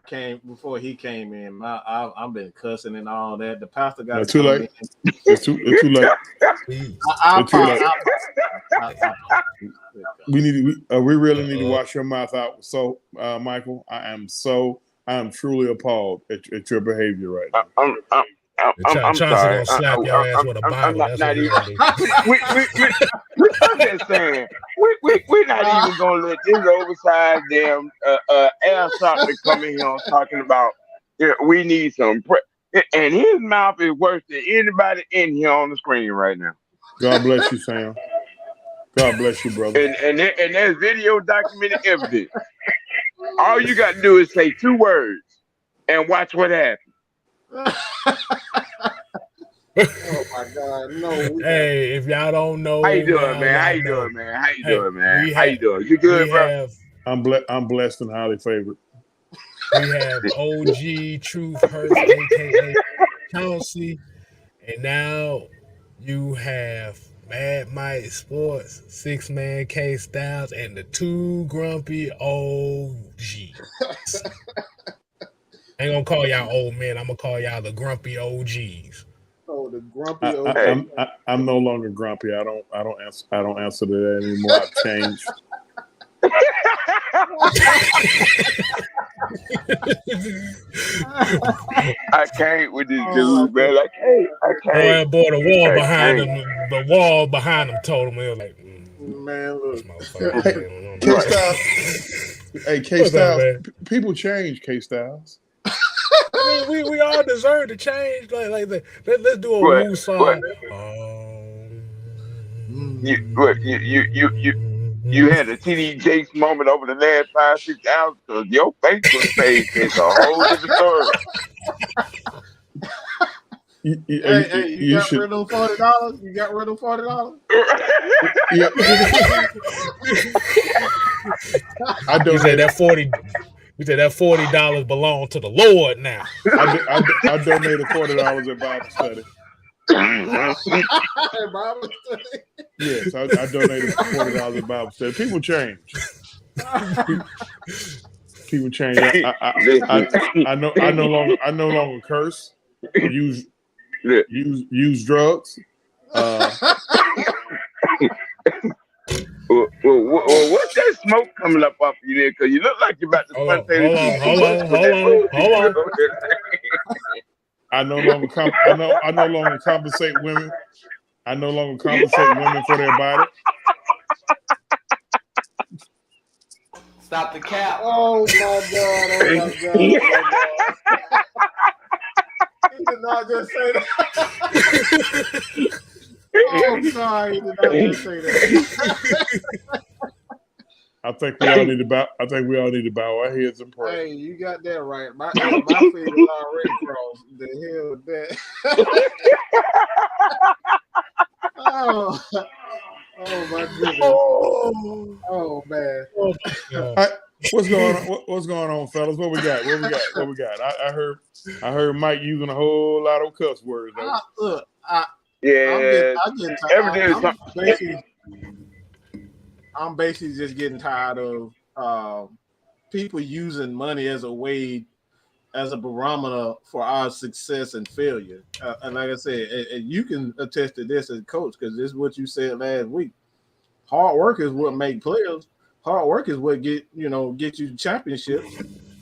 he came in. I've been cussing and all that. The pastor got too late. It's too late. We really need to wash your mouth out. So, Michael, I am truly appalled at your behavior right now. I'm sorry. Gonna slap your ass with a Bible. I'm not even. I'm just saying. We're not even gonna let this oversized damn air shot to come in here talking about. We need some. And his mouth is worse than anybody in here on the screen right now. God bless you, Sam. God bless you, brother. And there's video documented evidence. All you got to do is say 2 words and watch what happens. Oh my God! No. Hey, if y'all don't know, how you doing, man? How you doing, man? How you doing? You good, bro? I'm blessed and highly favored. We have OG Truth Hurst, aka Chauncey, and now you have Mad Mike Sports, 6-Man K Styles, and the 2 grumpy OGs. I ain't gonna call y'all old men. I'm gonna call y'all the grumpy OGs. Oh, the grumpy OGs. I'm no longer grumpy. I don't answer to that anymore. I've changed. I can't with this dude, man. I can't. Boy, the wall behind him told him, it was like, man, look. K-Styles, people change, K-Styles. I mean, we all deserve to change. Like let's do a woo song. You had a TD Jakes moment over the last 5-6 hours because your Facebook page is a whole different story. You got rid of $40? You got rid of $40? Yeah. I don't say that 40. We said that $40 belong to the Lord now. I donated $40 at Bible study. Bible study? Yes, I donated $40 at Bible study. People change. People change. I no longer curse. Use drugs. Well, what's that smoke coming up off you there? Because you look like you're about to spontaneously Hold on. I no longer compensate women. I no longer compensate women for their body. Stop the cap. Oh my God! Oh my God! Oh my God! He did not just say that. Oh God! He did not just say that. I think we all need to bow our heads and pray. Hey, you got that right. My fingers already crossed. The hell with that. Oh my goodness. Oh man. What's going on? What's going on, fellas? What we got? I heard Mike using a whole lot of cuss words. Look, I'm basically just getting tired of people using money as a way, as a barometer for our success and failure. And like I said, and you can attest to this as a coach, because this is what you said last week. Hard work is what make players. Hard work is what get you championships.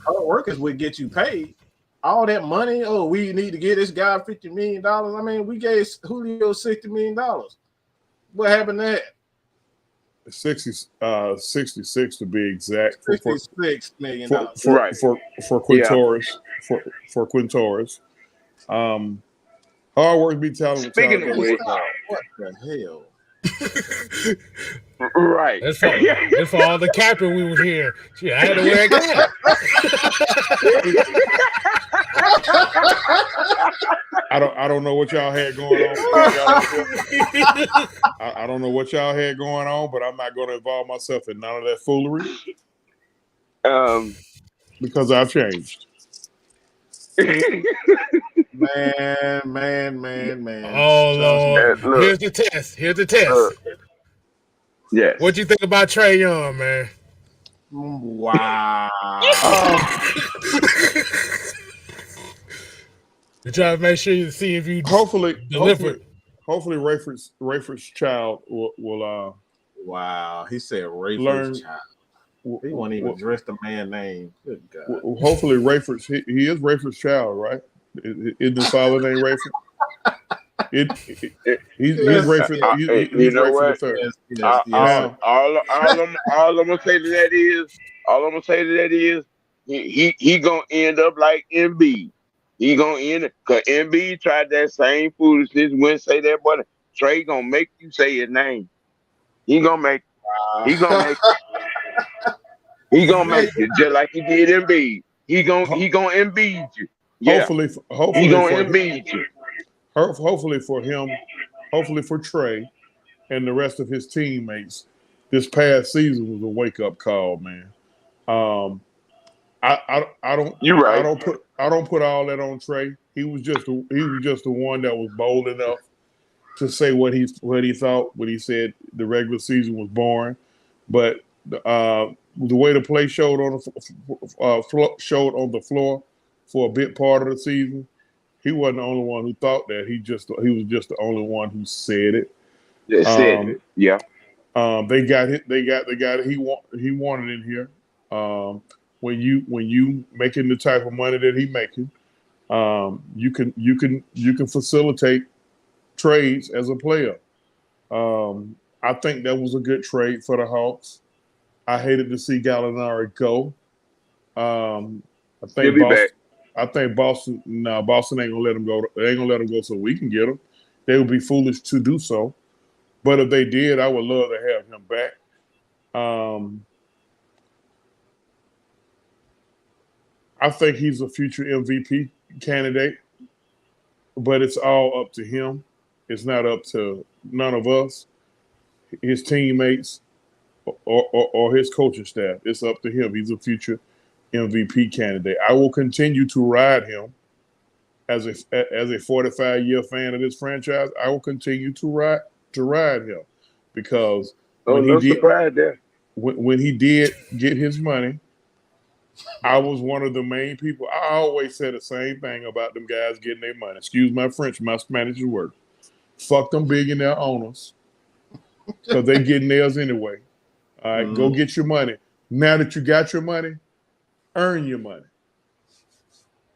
Hard work is what get you paid. All that money, we need to get this guy $50 million. I mean, we gave Julio $60 million. What happened to that? 66 to be exact. $66 million. For Quintorris. For Quintorris. Hard work be telling. Speaking of which, what the hell? Right. That's for all the capping we was here. Shit, I had to wear a cap. I don't know what y'all had going on. I don't know what y'all had going on, but I'm not going to involve myself in none of that foolery. Because I've changed. Man. Oh Lord. Look, Here's the test. Yes. What you think about Trae Young, man? Wow. You try to make sure you see if you hopefully Rayford's child will wow. He said Rayford's learn. child. He won't even address the man's name. Good God. Hopefully Rayford's he is Rayford's child, right? Isn't his father named Rayford? He's Rayford. You know what? All I'm gonna say to that is, he gonna end up like MB. He gonna end because MB tried that same foolishness. Wouldn't say that, but Trae gonna make you say his name. He gonna make it just like he did MB. He gonna Embiid you. Yeah. Hopefully he gonna Embiid you. Hopefully for him, hopefully for Trae and the rest of his teammates, this past season was a wake up call, man. I don't. You're right. I don't put all that on Trae. He was just the one that was bold enough to say what he thought when he said the regular season was boring. But the way the play showed on the floor for a big part of the season, he wasn't the only one who thought that. He was just the only one who said it. Said it. Yeah. They got it. They got the guy that he wanted in here. When you making the type of money that he making, you can facilitate trades as a player. I think that was a good trade for the Hawks. I hated to see Gallinari go. I think Boston ain't gonna let him go. They ain't gonna let him go so we can get him. They would be foolish to do so. But if they did, I would love to have him back. I think he's a future MVP candidate, but it's all up to him. It's not up to none of us, his teammates, or his coaching staff. It's up to him. He's a future MVP candidate. I will continue to ride him as a 45-year fan of this franchise. I will continue to ride him because when he did get his money, I was one of the main people. I always said the same thing about them guys getting their money. Excuse my French, my Spanish is work. Fuck them billionaire owners because they getting theirs anyway. All right, go get your money. Now that you got your money, earn your money.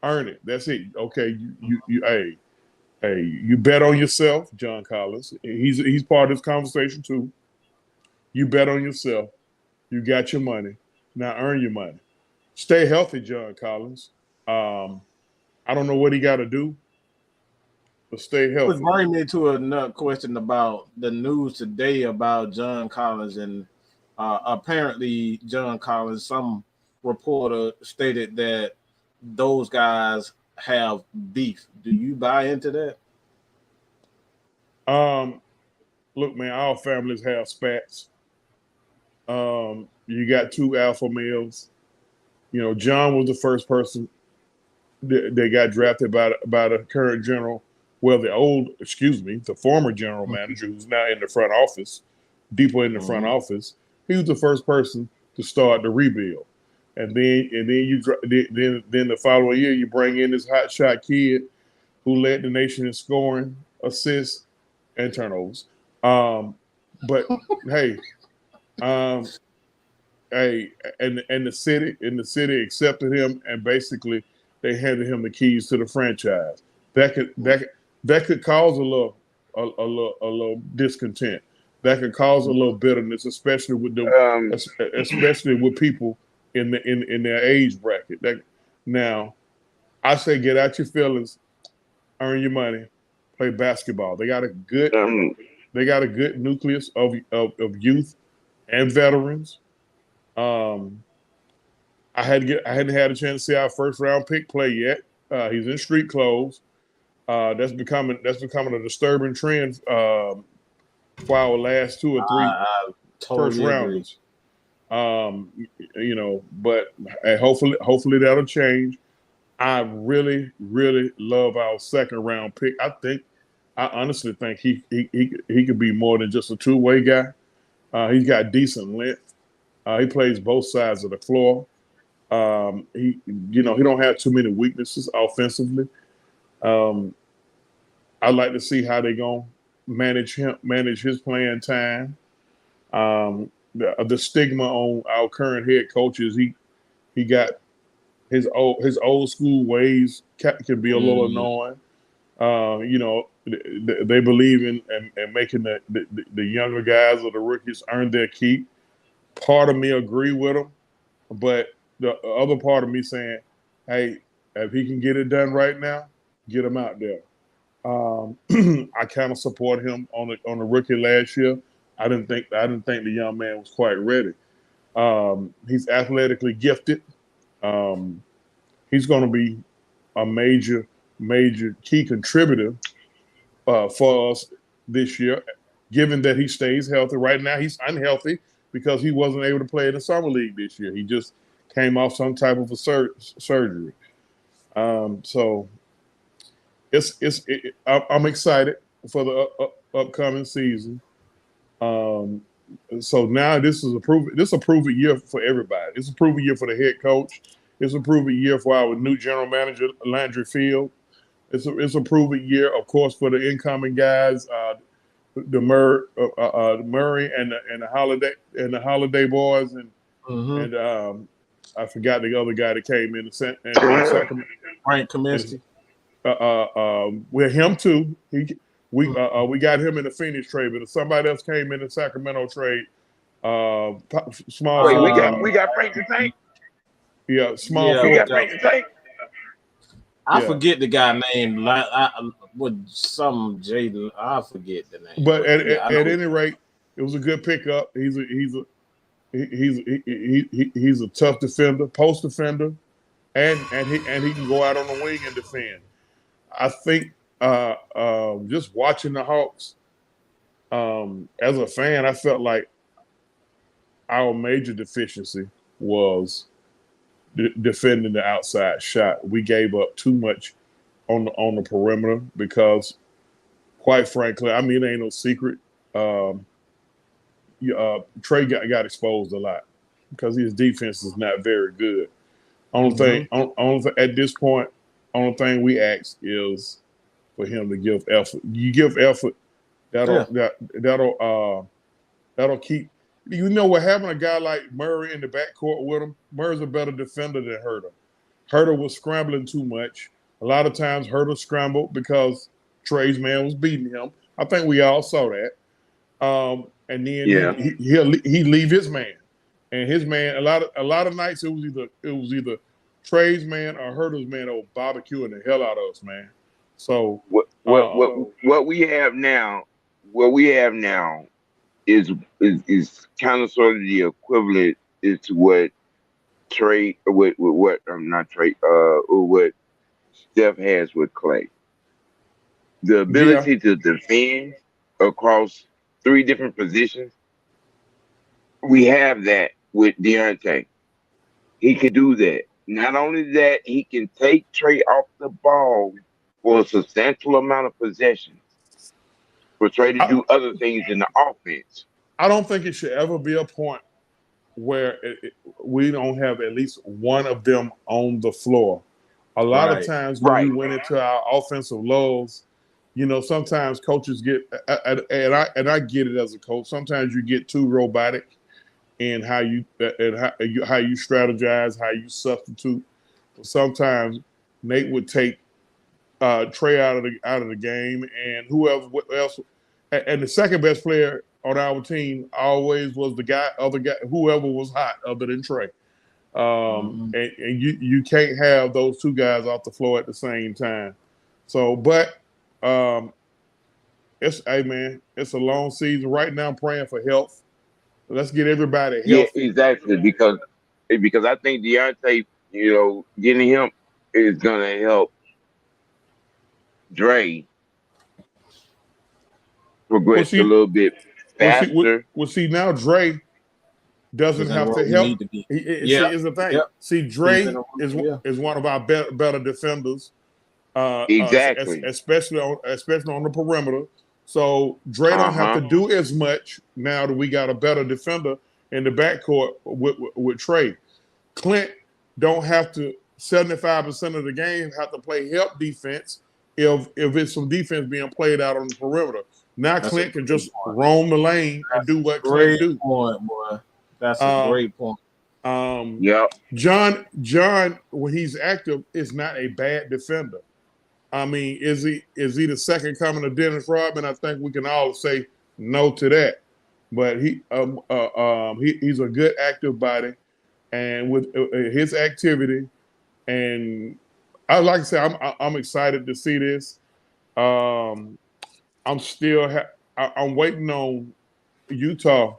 Earn it. That's it. Okay, you bet on yourself, John Collins. He's part of this conversation too. You bet on yourself. You got your money. Now earn your money. Stay healthy, John Collins. I don't know what he got to do, but stay healthy. Which brings me to another question about the news today about John Collins, and apparently John Collins, some reporter stated that those guys have beef. Do you buy into that? Look, man, all families have spats. You got two alpha males. You know, John was the first person that got drafted by the current general. Well, the former general manager, who's now in the front office, deeper in the front office. He was the first person to start the rebuild, and then the following year you bring in this hotshot kid who led the nation in scoring, assists, and turnovers. But hey, and the city accepted him, and basically they handed him the keys to the franchise. That could cause a little discontent. That could cause a little bitterness, especially with people in their age bracket. Now, I say get out your feelings, earn your money, play basketball. They got a good nucleus of youth and veterans. I hadn't had a chance to see our first round pick play yet. He's in street clothes. That's becoming a disturbing trend for our last 2 or 3 totally first rounders. But hopefully that'll change. I really, really love our second round pick. I honestly think he could be more than just a two-way guy. He's got decent length. He plays both sides of the floor. He don't have too many weaknesses offensively. I'd like to see how they're gonna manage his playing time. The stigma on our current head coach is he got his old school ways can be a little annoying. They believe in making the younger guys or the rookies earn their keep. Part of me agree with him, but the other part of me saying, hey, if he can get it done right now, get him out there. I kind of support him on the rookie last year. I didn't think the young man was quite ready. He's athletically gifted. He's going to be a major key contributor for us this year, given that he stays healthy. Right now, he's unhealthy because he wasn't able to play in the summer league this year. He just came off some type of a surgery. So I'm excited for the upcoming season. So now this is a proven year for everybody. It's a proven year for the head coach. It's a proven year for our new general manager, Landry Field. It's a proven year, of course, for the incoming guys, the Murray and the Holiday boys, and I forgot the other guy that came in Sacramento. Frank Kaminsky. With him too. We got him in the Phoenix trade, but somebody else came in the Sacramento trade. Small. Wait, we got Frank the Tank. Yeah, small. We got Frank the Tank. I forget the guy name. With some Jaden, I forget the name. But at any rate, it was a good pickup. He's a tough defender, post defender, and he can go out on the wing and defend. I think just watching the Hawks, as a fan, I felt like our major deficiency was defending the outside shot. We gave up too much on the perimeter because, quite frankly, I mean, it ain't no secret. Trey got exposed a lot because his defense is not very good. Only thing, at this point, only thing we ask is for him to give effort. You give effort, that'll keep. You know what? Having a guy like Murray in the backcourt with him, Murray's a better defender than Herter. Herter was scrambling too much. A lot of times, Herter scrambled because Trey's man was beating him. I think we all saw that. And then he leave his man, and his man. A lot of nights it was either Trey's man or Herter's man that was barbecuing the hell out of us, man. So what we have now, is kind of sort of the equivalent is to what Trey what Steph has with Clay. The ability to defend across 3 different positions. We have that with Deontay. He can do that. Not only that, he can take Trey off the ball for a substantial amount of possessions for Trey to do other things in the offense. I don't think it should ever be a point where we don't have at least one of them on the floor. A lot of times when we went into our offensive lows, you know, sometimes coaches get, and I get it as a coach. Sometimes you get too robotic in how you strategize, how you substitute. Sometimes Nate would take Trey out of the game, and whoever else, and the second best player on our team always was other guy, whoever was hot other than Trey. And you can't have those 2 guys off the floor at the same time. So, but it's a long season. Right now I'm praying for health. Let's get everybody healthy. Yeah, exactly. Because I think Deontay, you know, getting him is gonna help Dre progress a little bit faster. See, now Dre doesn't have to help. See, is the thing. Yep. See, Dre is one of our better defenders. Exactly. Especially on the perimeter. So Dre don't have to do as much now that we got a better defender in the backcourt with Trey. Clint don't have to 75% of the game have to play help defense if it's some defense being played out on the perimeter. Now Clint can just roam the lane and do what Clint do. Point, boy. That's a great point. John, when he's active, is not a bad defender. I mean, is he the second coming of Dennis Rodman? I think we can all say no to that. But he's a good active body, and with his activity, and I like to say I'm excited to see this. I'm waiting on Utah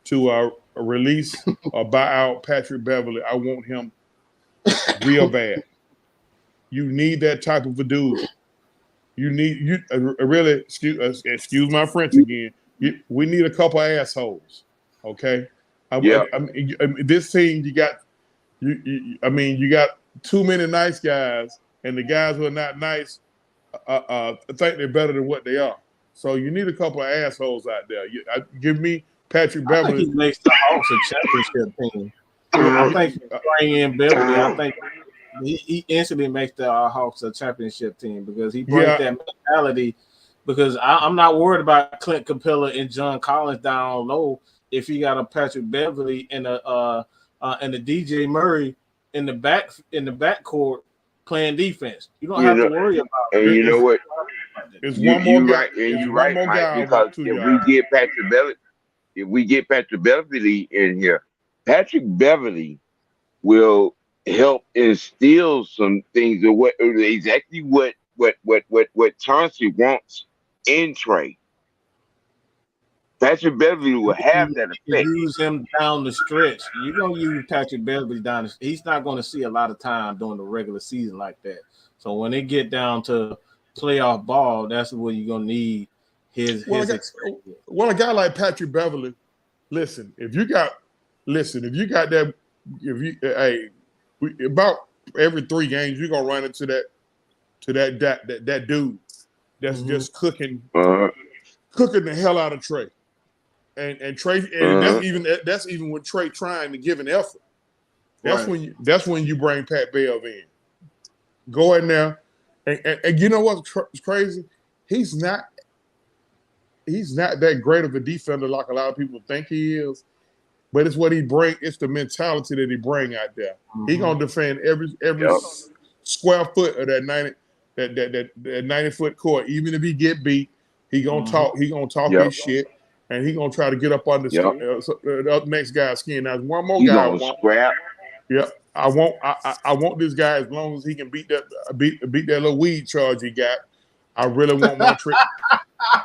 to release or buy out Patrick Beverly. I want him real bad. You need that type of a dude. You really excuse my French again. We need a couple assholes. Okay. This team you got too many nice guys, and the guys who are not nice think they're better than what they are. So you need a couple of assholes out there. Give me Patrick Beverly. I think he makes the Hawks a championship team. I think bring in Beverly. I think he instantly makes the Hawks a championship team because he brings that mentality. Because I'm not worried about Clint Capella and John Collins down low if you got a Patrick Beverly and a DJ Murray in the backcourt playing defense. You don't have to worry about it. And you know what? It's one more guy. You're right, Mike, because if we get Patrick Beverly in here, Patrick Beverly will help instill some things of what Chauncey wants in Trey. Patrick Beverly will have that effect. Use him down the stretch. You're going to use Patrick Beverly down the stretch. He's not going to see a lot of time during the regular season like that. So when they get down to playoff ball, that's where you're going to need his experience. Well, a guy like Patrick Beverly, if you got that, about every 3 games, you're going to run into that dude that's just cooking the hell out of Trey. And Trey, and that's even with Trey trying to give an effort. That's when you bring Pat Bev in. Go in there, and you know what's crazy? He's not that great of a defender like a lot of people think he is. But it's what he bring. It's the mentality that he bring out there. Mm-hmm. He gonna defend every square foot of that 90-foot court. Even if he get beat, he gonna talk. He gonna talk his shit, and he gonna try to get up on the next guy's skin. Now, one more guy. Gonna scrap. Yep. I want this guy as long as he can beat that little weed charge he got. I really want my trick.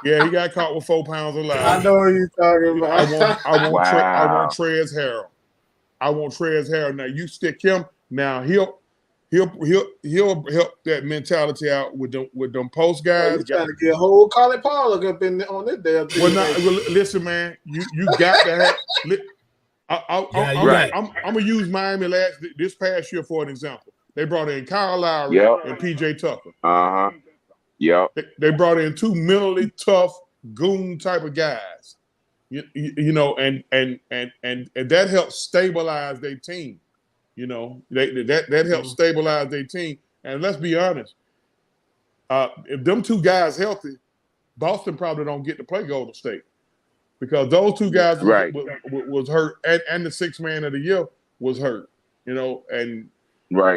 Yeah, he got caught with 4 pounds of live. I know what you're talking about. I want Trez Harrell. I want Trez Harrell. Now you stick him. Now he'll help that mentality out with them post guys. He's trying to get a whole Colin Pollock up on this damn thing. Well, listen, man, you got to have. I'm gonna use Miami this past year for an example. They brought in Kyle Lowry and PJ Tucker. Yeah, they brought in 2 mentally tough goon type of guys, you know, and that helps stabilize their team. You know, that helps stabilize their team. And let's be honest, if them 2 guys healthy, Boston probably don't get to play Golden State because those 2 guys was hurt, and the 6th man of the year was hurt. You know, and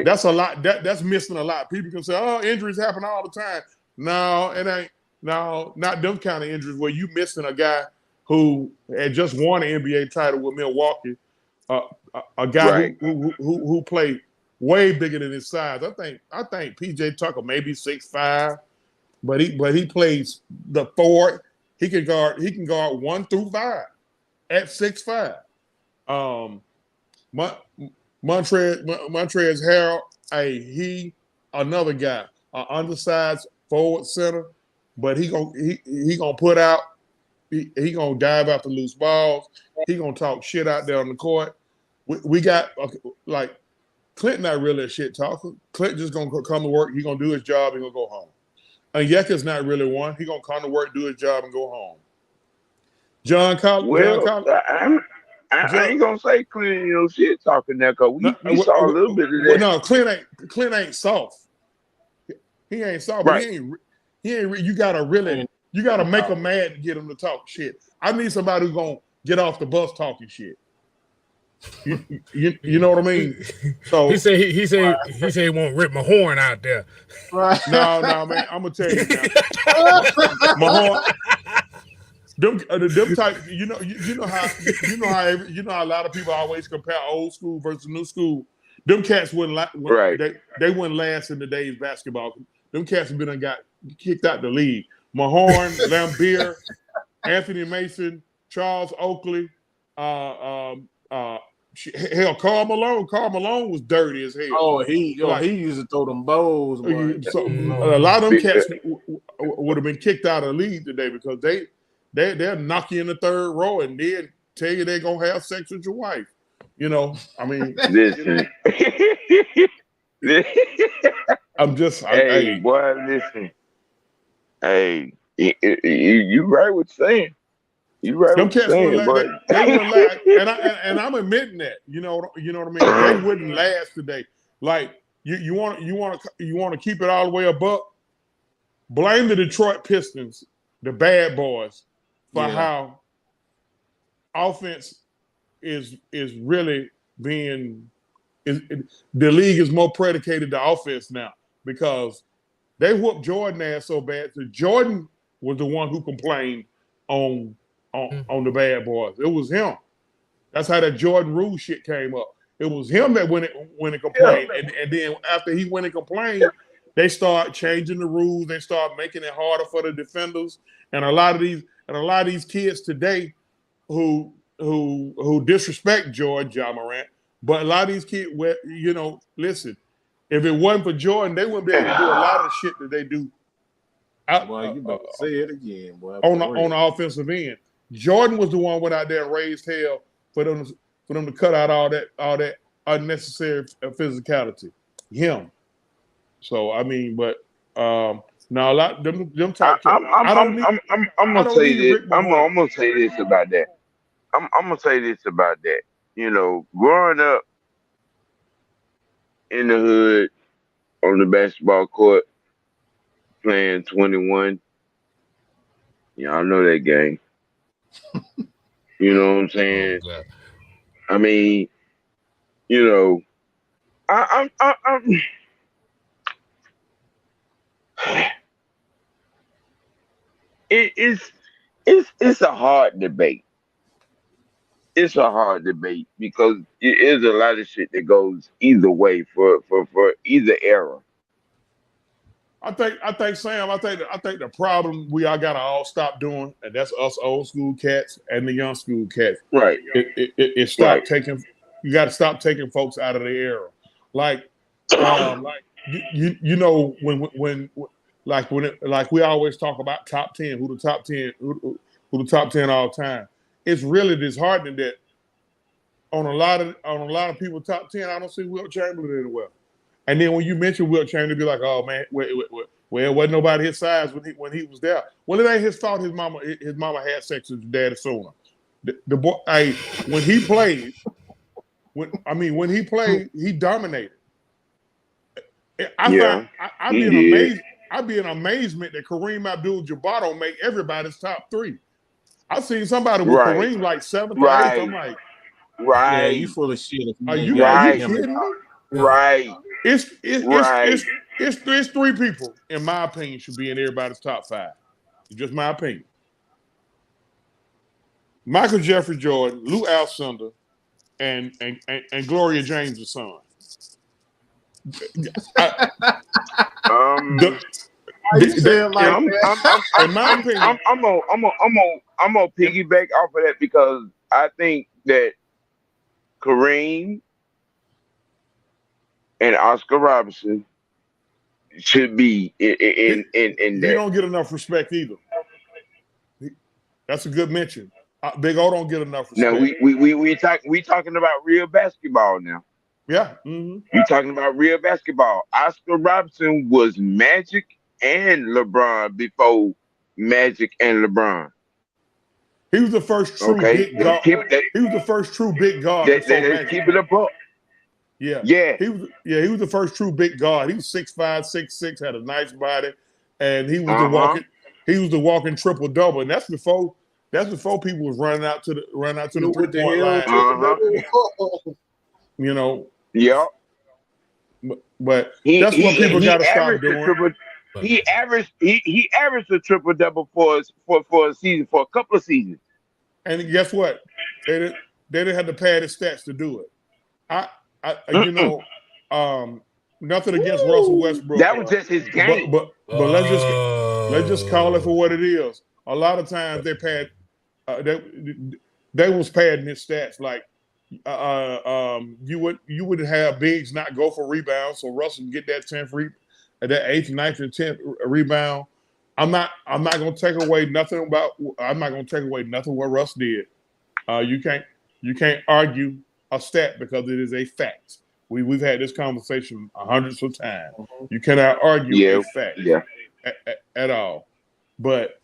that's a lot. That's missing a lot. People can say, "Oh, injuries happen all the time." No, it ain't. No, not them kind of injuries where you missing a guy who had just won an NBA title with Milwaukee, a guy who played way bigger than his size. I think PJ Tucker maybe 6'5", but he plays the 4. He can guard 1 through 5 at 6'5". Montrezl Harrell, another guy, an undersized forward center, but he gonna put out. He gonna dive after loose balls. He gonna talk shit out there on the court. We got like Clint, not really a shit talker. Clint just gonna come to work. He gonna do his job. He gonna go home. And Yeka's not really one. He gonna come to work, do his job, and go home. John Collins. I ain't gonna say Clint shit talking there because we saw a little bit of that. No, Clint ain't soft. He ain't soft. Right. He ain't. You gotta make him mad to get him to talk shit. I need somebody who's gonna get off the bus talking shit. You know what I mean? So he said he won't rip my horn out there. Right. No, man. I'm gonna tell you now. My horn. Them type. You know how a lot of people always compare old school versus new school. Them cats wouldn't they wouldn't last in today's basketball. Them cats have been and got kicked out the league. Mahorn, Lambeer, Anthony Mason, Charles Oakley, hell, Karl Malone. Karl Malone was dirty as hell. Oh, he used to throw them bows. So a lot of them cats would have been kicked out of the league today because they'll knock you in the 3rd row and then tell you they're gonna have sex with your wife. You know, I mean, listen. I'm just, hey, boy, listen. Hey, you right what you're saying. You right what you're saying, boy. They wouldn't last, and I'm admitting that. You know what I mean? They wouldn't last today. Like you want to keep it all the way above. Blame the Detroit Pistons, the bad boys, for how offense is really being. The league is more predicated to offense now because they whooped Jordan ass so bad. So Jordan was the one who complained on the bad boys. It was him. That's how that Jordan rule shit came up. It was him that went and complained, and then after he went and complained, they start changing the rules. They start making it harder for the defenders, and a lot of these kids today who disrespect Ja Morant. But a lot of these kids, listen, if it wasn't for Jordan, they wouldn't be able to do a lot of the shit that they do. Boy, you better say it again, boy. On the offensive end, Jordan was the one went out there and raised hell for them to cut out all that unnecessary physicality. Him. So I mean, but now a lot them type. I'm gonna say this. I'm gonna say this about that. I'm gonna say this about that. You know, growing up, in the hood on the basketball court playing 21. Y'all know that game. You know what I'm Oh saying? God. I mean, you know, I'm it's it's a hard debate. It's a hard debate because it is a lot of shit that goes either way for either era. I think Sam. I think the problem we all gotta all stop doing, and that's us old school cats and the young school cats. Right, It stop right. taking. You got to stop taking folks out of the era. Like, you know when like we always talk about top 10, who the top 10 who the top 10 all time. It's really disheartening that on a lot of people top 10, I don't see Wilt Chamberlain anywhere. And then when you mention Wilt Chamberlain, be like, oh man, well, wasn't nobody his size when he was there. Well, it ain't his fault. His mama had sex with his daddy sooner. The boy, when he played, he dominated. I find Yeah, I'd be he in did. amazement. I'd be in amazement that Kareem Abdul-Jabbar don't make everybody's top three. I've seen somebody with Right, Kareem like seventh or eighth. I'm right, like, Yeah, you right, full of shit if are you ain't you got are you right, him. kidding me? right, It's it's it's right. it's it's three people, in my opinion, should be in everybody's top five. It's just my opinion. Michael Jeffrey Jordan, Lou Alcindor, and Gloria James' son. I, the, Why you say the, it like in, I'm I'm that? I'm I'm in my I'm I'm opinion, I'm gonna in, piggyback off of that because I think that Kareem and Oscar Robertson should be he, in he that. don't get enough respect either. That's a good mention. Big O don't get enough Now respect. we talking about real basketball now. Yeah. We talking about real basketball. Oscar Robertson was Magic and LeBron before Magic and LeBron. He was the first true Okay, big guard. He was the first true big guard before let's Magic. keep it a buck. Yeah. Yeah, He was the first true big guard. He was 6'5", 6'6", had a nice body, and uh huh. he was the walking triple double. And that's before people was running out to the You with the 3-point hell line. triple Uh huh. double? You know, Yep. but He that's what he people got he to stop averaged a doing. triple. He averaged a triple double for a season for a couple of seasons. And guess what? They didn't have the padded stats to do it. I, I you Mm-mm. know, nothing against Russell Westbrook, That was just his but game. but but let's just call it for Oh. what it is. A lot of times they was padding his stats. Like you would have bigs not go for rebounds, so Russell can get that 10th that 8th, 9th, and 10th rebound. I'm not gonna take away nothing what Russ did. You can't argue a stat because it is a fact. We've had this conversation hundreds of times. You cannot argue a Yeah, fact yeah. at all. But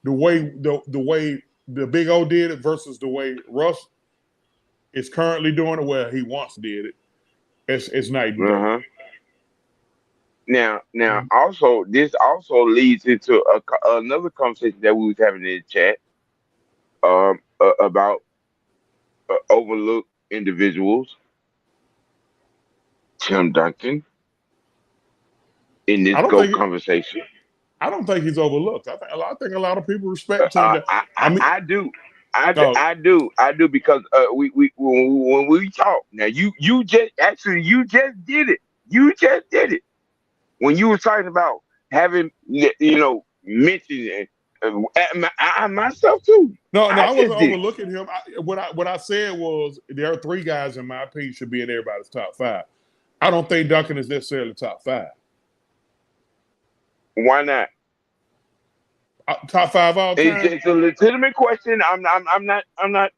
the way the Big O did it versus the way Russ is currently doing it, where he once did it, it's night and Uh day. huh. Now, Mhm. also this also leads into another conversation that we was having in the chat about overlooked individuals. Tim Duncan in this I don't GOAT think conversation. I don't think he's overlooked. I think a lot of people respect Tim. I mean, I do. no, I do because we when we talk now you just did it. You just did it when you were talking about having mentioned myself too. no, I I wasn't just did it. overlooking him. What I said was there are three guys in my opinion should be in everybody's top five. I don't think Duncan is necessarily top five. Why not? Top five all time. It's a legitimate question. I'm not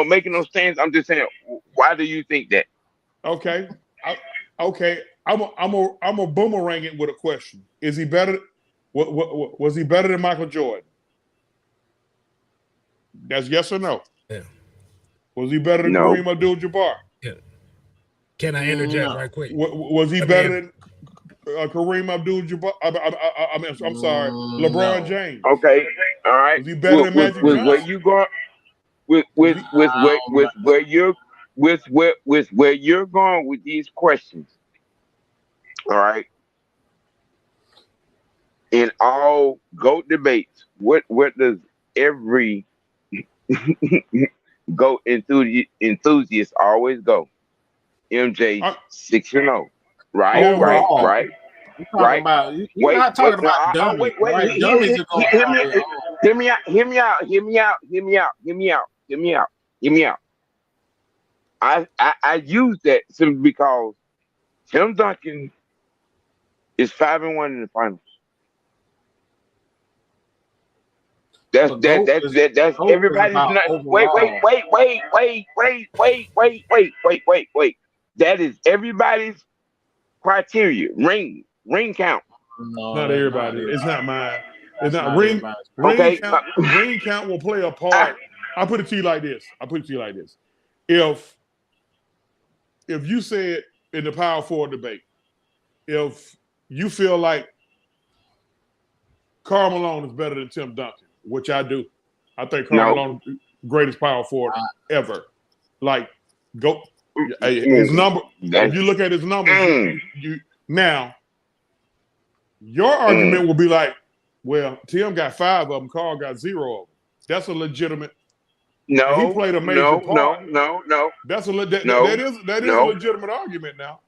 making no stands. I'm just saying, why do you think that? Okay, okay. I'm a boomerang it with a question. Is he better? Was he better than Michael Jordan? That's yes or no. Yeah. Was he better than No, Kareem Abdul-Jabbar? Yeah. Can I interject No. right quick? Was he I better mean, than Kareem Abdul-Jabbar? I'm sorry, LeBron No. James. Okay, all right. Was he better than Magic With where Johnson? you going? With Was with he? with where Um, with where you're with where you're going with these questions. All right. In all GOAT debates, what does every GOAT enthusiast always go? MJ I, 6-0. Right, hell right, no. overall, right, we're talking right. about. You're Wait, not wait, talking no, about dummies, wait. right? Dummies are going to have their own. Hear me out. Hear me out. Hear me out. Hear me out. Hear me out. Hear me out. Hear me out. I use that simply because Tim Duncan is 5-1 in the finals. That's But that GOAT that, is that that's GOAT is everybody's about not overall. wait. That is everybody's criteria. Ring count. No, Not that's not everybody. it. It's not mine. It's That's not not ring. everybody's. Ring Okay. count. Ring count will play a I, part. I put it to you like this. If you said in the Power Forward debate, if you feel like Karl Malone is better than Tim Duncan, which I do, I think Karl no. Malone is the greatest power forward ever. Like, go his Mm, number. If that's, you look at his numbers, you now your mm. argument will be like, well, Tim got 5 of them, Karl got 0 of them. That's a legitimate, and he No, played a major no, part. no. That's a No, that is a no. legitimate argument now.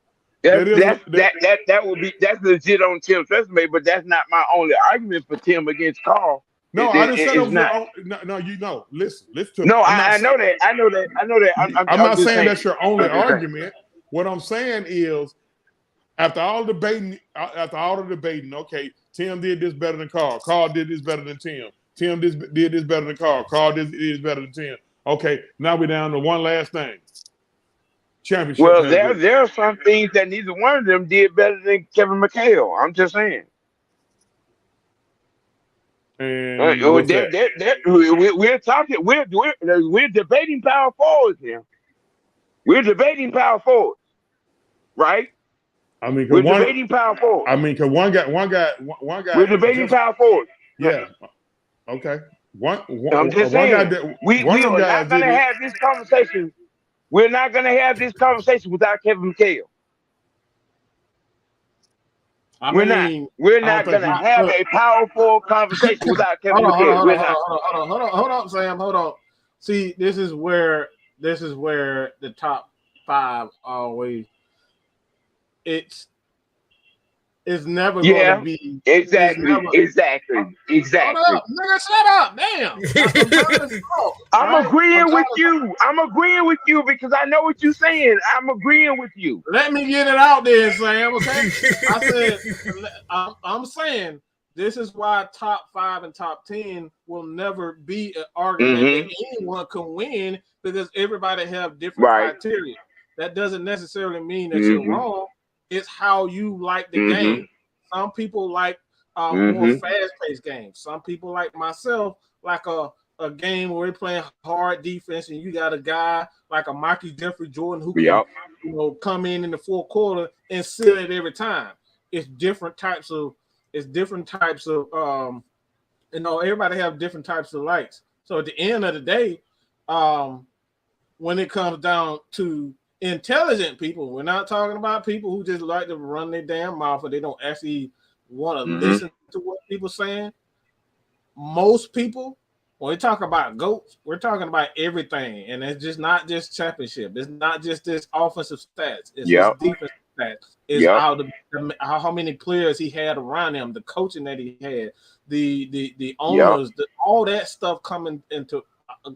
That would be that's legit on Tim's resume, but that's not my only argument for Tim against Carl. No, I didn't say that It's was your not. own. No, you know. Listen to me. No, I'm not I saying. know that. I know that. I'm I'm not just saying saying. that's your only I'm just saying. argument. What I'm saying is, after all the debating, okay, Tim did this better than Carl. Carl did this better than Tim. Tim did this better than Carl. Carl did this better than Tim. Okay, now we're down to one last thing. Championship Well, pedigree. there are some things that neither one of them did better than Kevin McHale. I'm just saying. And what's that? We're talking. We're debating power forwards here. We're debating power forwards, right? I mean, We're debating power forwards. one guy. We're debating power forwards. Yeah. Okay. I'm just One guy saying. did. We One of them are guys not going did to it. have this conversation. We're not going to have this conversation without Kevin McHale. We're not going to have a powerful conversation without Kevin McHale. Hold on, Sam. Hold on. See, this is where the top 5 always. It's never going to be exactly. Hold up, nigga, shut up, damn. I'm agreeing with you because I know what you're saying. I'm agreeing with you. Let me get it out there, Sam. Okay, I said I'm saying this is why top 5 and top 10 will never be an argument that anyone can win because everybody have different criteria. That doesn't necessarily mean that you're wrong. It's how you like the game. Some people like more fast-paced games. Some people like myself like a game where we're playing hard defense and you got a guy like a Mikey Jeffrey Jordan who can come in the fourth quarter and seal it every time. It's different types of everybody have different types of likes. So at the end of the day, when it comes down to intelligent people, we're not talking about people who just like to run their damn mouth or they don't actually want to listen to what people are saying. Most people, when we talk about GOATs, we're talking about everything, and it's just not just championship. It's not just this offensive stats. It's his defensive stats. It's how many players he had around him, the coaching that he had, the owners, all that stuff coming into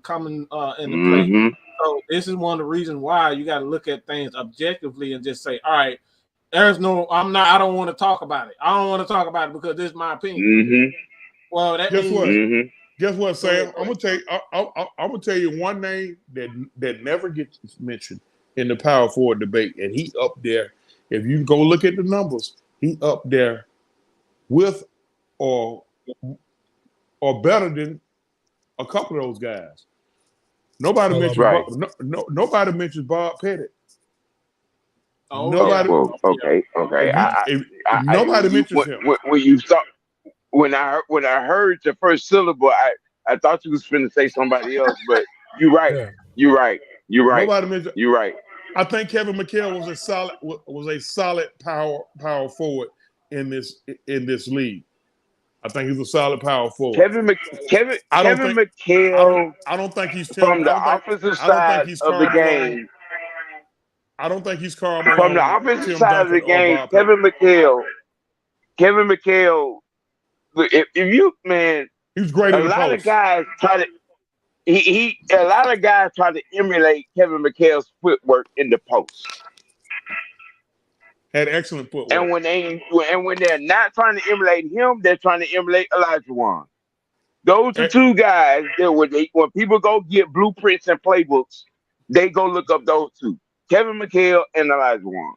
play. So this is one of the reasons why you got to look at things objectively and just say, all right, I don't want to talk about it. I don't want to talk about it because this is my opinion. Well, that means Guess what, Sam? I'm gonna tell you one name that never gets mentioned in the power forward debate, and he up there. If you go look at the numbers, he up there with or better than a couple of those guys. Nobody mentions Bob Pettit. Nobody. Well, okay. Nobody mentions him. When you start, when I heard the first syllable, I thought you was finna say somebody else, but you're right. Yeah. You're right. You're right. Nobody mentioned. You're right. I think Kevin McHale was a solid power forward in this league. I think he's a solid power forward. Kevin McHale. I don't think he's from the offensive side of the game. I don't think he's Karl From the Malone, offensive Tim side of the Duncan, or game. Bob Kevin McHale. If you man, he was great a in the lot post. of guys try to. A lot of guys try to emulate Kevin McHale's footwork in the post. Had excellent footwork. And when they're not trying to emulate him, they're trying to emulate Olajuwon. Those are two guys that when people go get blueprints and playbooks, they go look up those two, Kevin McHale and Olajuwon.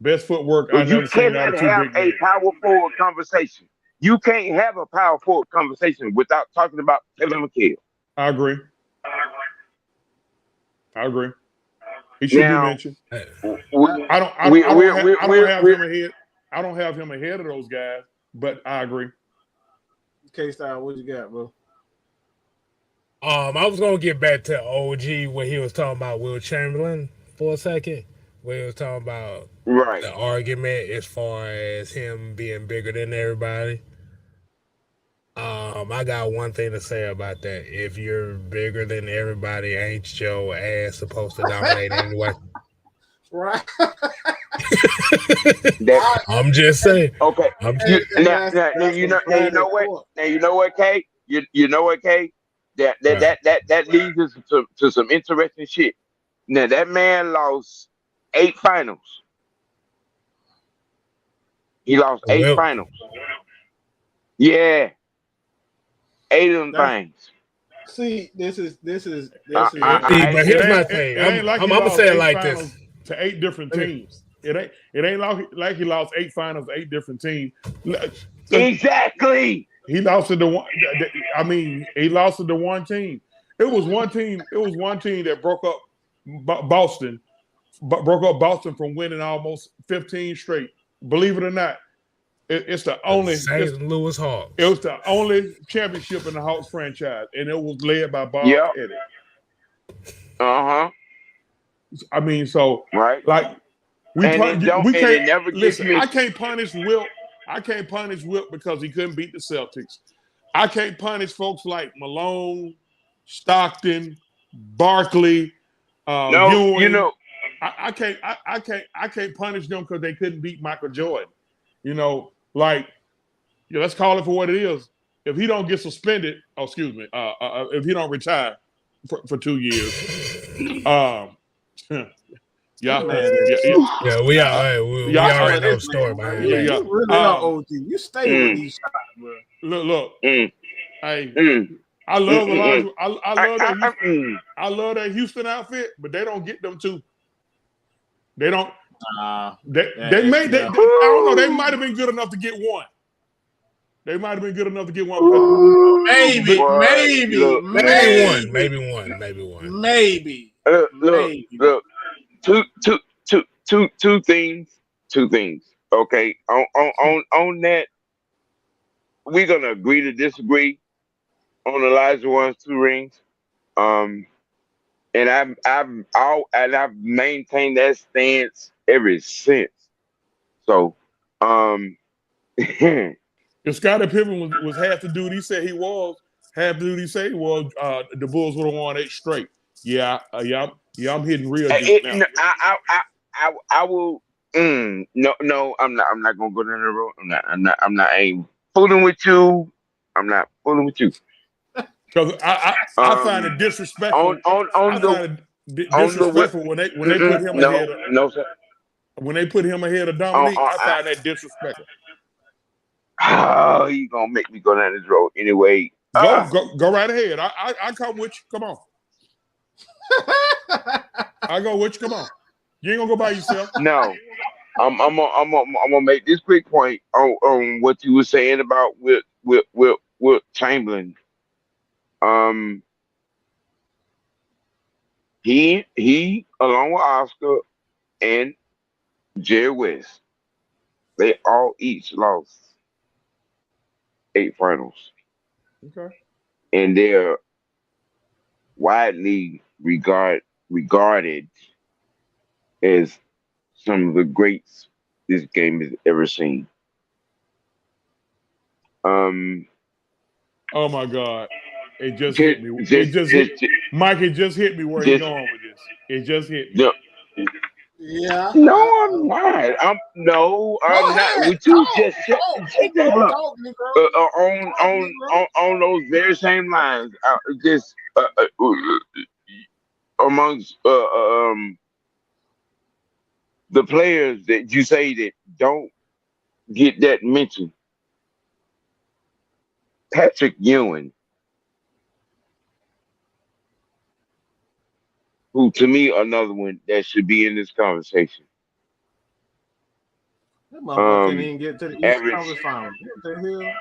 Best footwork I've never seen out of two big men. You cannot have a power forward conversation. You can't have a power forward conversation without talking about Kevin McHale. I agree. He should be mentioned. I don't have him ahead of those guys, but I agree. K-Style, what you got, bro? I was gonna get back to OG when he was talking about Will Chamberlain for a second. Where he was talking about the argument as far as him being bigger than everybody. I got one thing to say about that. If you're bigger than everybody, ain't your ass supposed to dominate anyway? Right. I'm just saying. Okay. Now you know what, Kay? You know what, Kay? That leads us to some interesting shit. Now that man lost 8 finals. He lost 8 finals. Yeah. 8 of them things. See, this is. But here's my thing. I'm gonna say it like this: to 8 different teams. It ain't like he lost 8 finals to 8 different teams. Exactly. He lost to the one. I mean, he lost to the one team. It was one team. It was one team that broke up Boston from winning almost 15 straight. Believe it or not. It's the only St. Louis Hawks. It was the only championship in the Hawks franchise, and it was led by Bob Eddy. I mean, so like we can't listen. I can't punish Wilt. I can't punish Wilt because he couldn't beat the Celtics. I can't punish folks like Malone, Stockton, Barkley. Ewing. I can't punish them because they couldn't beat Michael Jordan. Let's call it for what it is. If he don't get suspended, if he don't retire for 2 years, we already know the story behind it. You really are OG. You stay with these shots, bro. Look. Hey, I love Elijah. I love that Houston outfit, but they don't get them two. They don't. I don't know. They might have been good enough to get one. Maybe Look. Two things. Okay, on that, we're gonna agree to disagree on Olajuwon's 2 rings. And I've maintained that stance ever since. So, if Scottie Pippen was half the dude he said he was, the Bulls would have won 8 straight. I'm hitting real deep now. I will. No, I'm not gonna go down the road. I'm not fooling with you. I'm not fooling with you. Because I find it disrespectful. Disrespectful when they put him ahead. When they put him ahead of Dominique, I find that disrespectful. Oh, you gonna make me go down this road anyway? Go right ahead. I come with you. Come on. I go with you. Come on. You ain't gonna go by yourself. No, I'm gonna make this quick point on what you were saying about with Chamberlain. He along with Oscar and Jerry West. They all each lost 8 finals, Okay. and they're widely regarded as some of the greats this game has ever seen. Um, Oh my God. It just just, hit me. It just, just hit just, Mike, it just hit me where you just, going with this. It just hit me. no, Yeah. no, I'm not. No, Go I'm not. ahead. Would you Talk. just shut Talk, the hell Negro. up? Talk, Negro. Talk, Negro. On those very same lines, just amongst the players that you say that don't get that mention, Patrick Ewing, who to me another one that should be in this conversation. That motherfucker can't Um, even get to the East average. Conference Finals. What the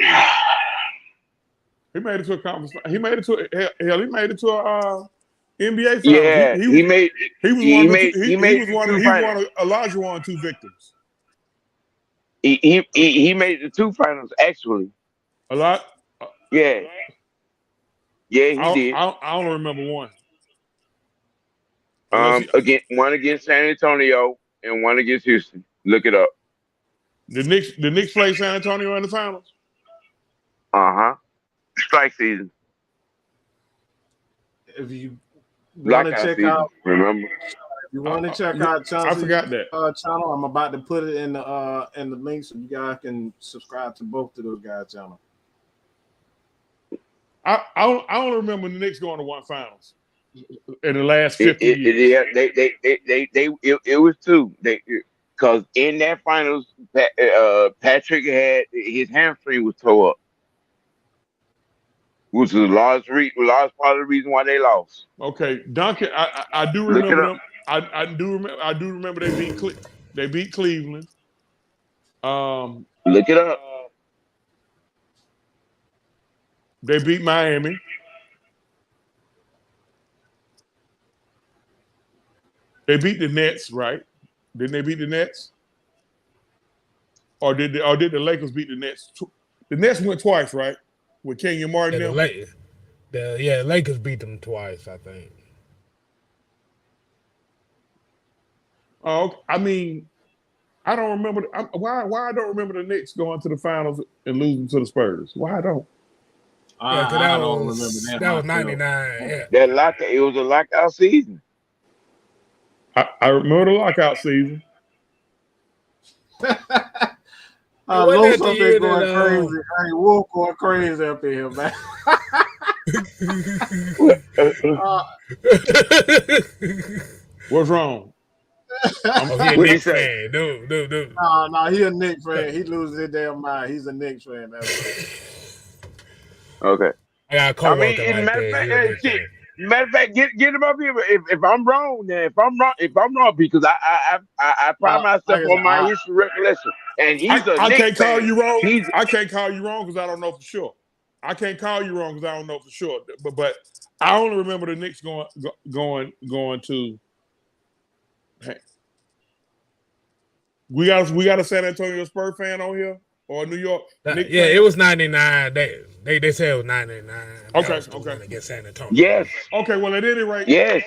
hell? He made it to a conference. He made it to hell. He made it to a NBA finals. Yeah, He was one he of the two, made he it was to one of two he was finals. one of Elijah one of two victims. He made it to two finals actually. A lot. Yeah, yeah, he did. I don't remember one. Unless he, Again, one against San Antonio and one against Houston. Look it up. the Knicks played San Antonio in the finals. Uh-huh. Strike season. If you want to Lockout check season. out, Remember? if you want to check Yeah, out I forgot that. channel, I'm about to put it in the link so you guys can subscribe to both of those guys' channel. I don't remember the Knicks going to one finals in the last 50 It, years. yeah, it was two. Because in that finals, Patrick had his hamstring was tore up, which was a large part of the reason why they lost. Okay, Duncan, I do Look it remember up. them. I do remember they beat Cleveland. Look it up. They beat Miami. They beat the Nets, right? Didn't they beat the Nets? Or did the Lakers beat the Nets? The Nets went twice, right? With Kenyon Martin. Lakers beat them twice, I think. Oh, I mean, I don't remember why I don't remember the Knicks going to the finals and losing to the Spurs. Why I don't? Yeah, because I don't remember that. That was 99. That it was a lockout season. I remember the lockout season. Los up there going crazy. Hey, Wolf going crazy up here, man. What's wrong? He a Knicks fan. No. No, he a Knicks fan. He loses his damn mind. He's a Knicks fan. Okay. I got a coworker matter of fact, get him up here. If I'm wrong, then if I'm wrong, because I pride myself on my history recollection, and he's I can't call fan. you wrong. I can't call you wrong because I don't know for sure. I can't call you wrong because I don't know for sure. But I only remember the Knicks going to. Hey, we got a San Antonio Spurs fan on here or New York. It was 99. They said it was 99. Okay. Against San Antonio. Yes. Okay. Well, at any rate. Yes.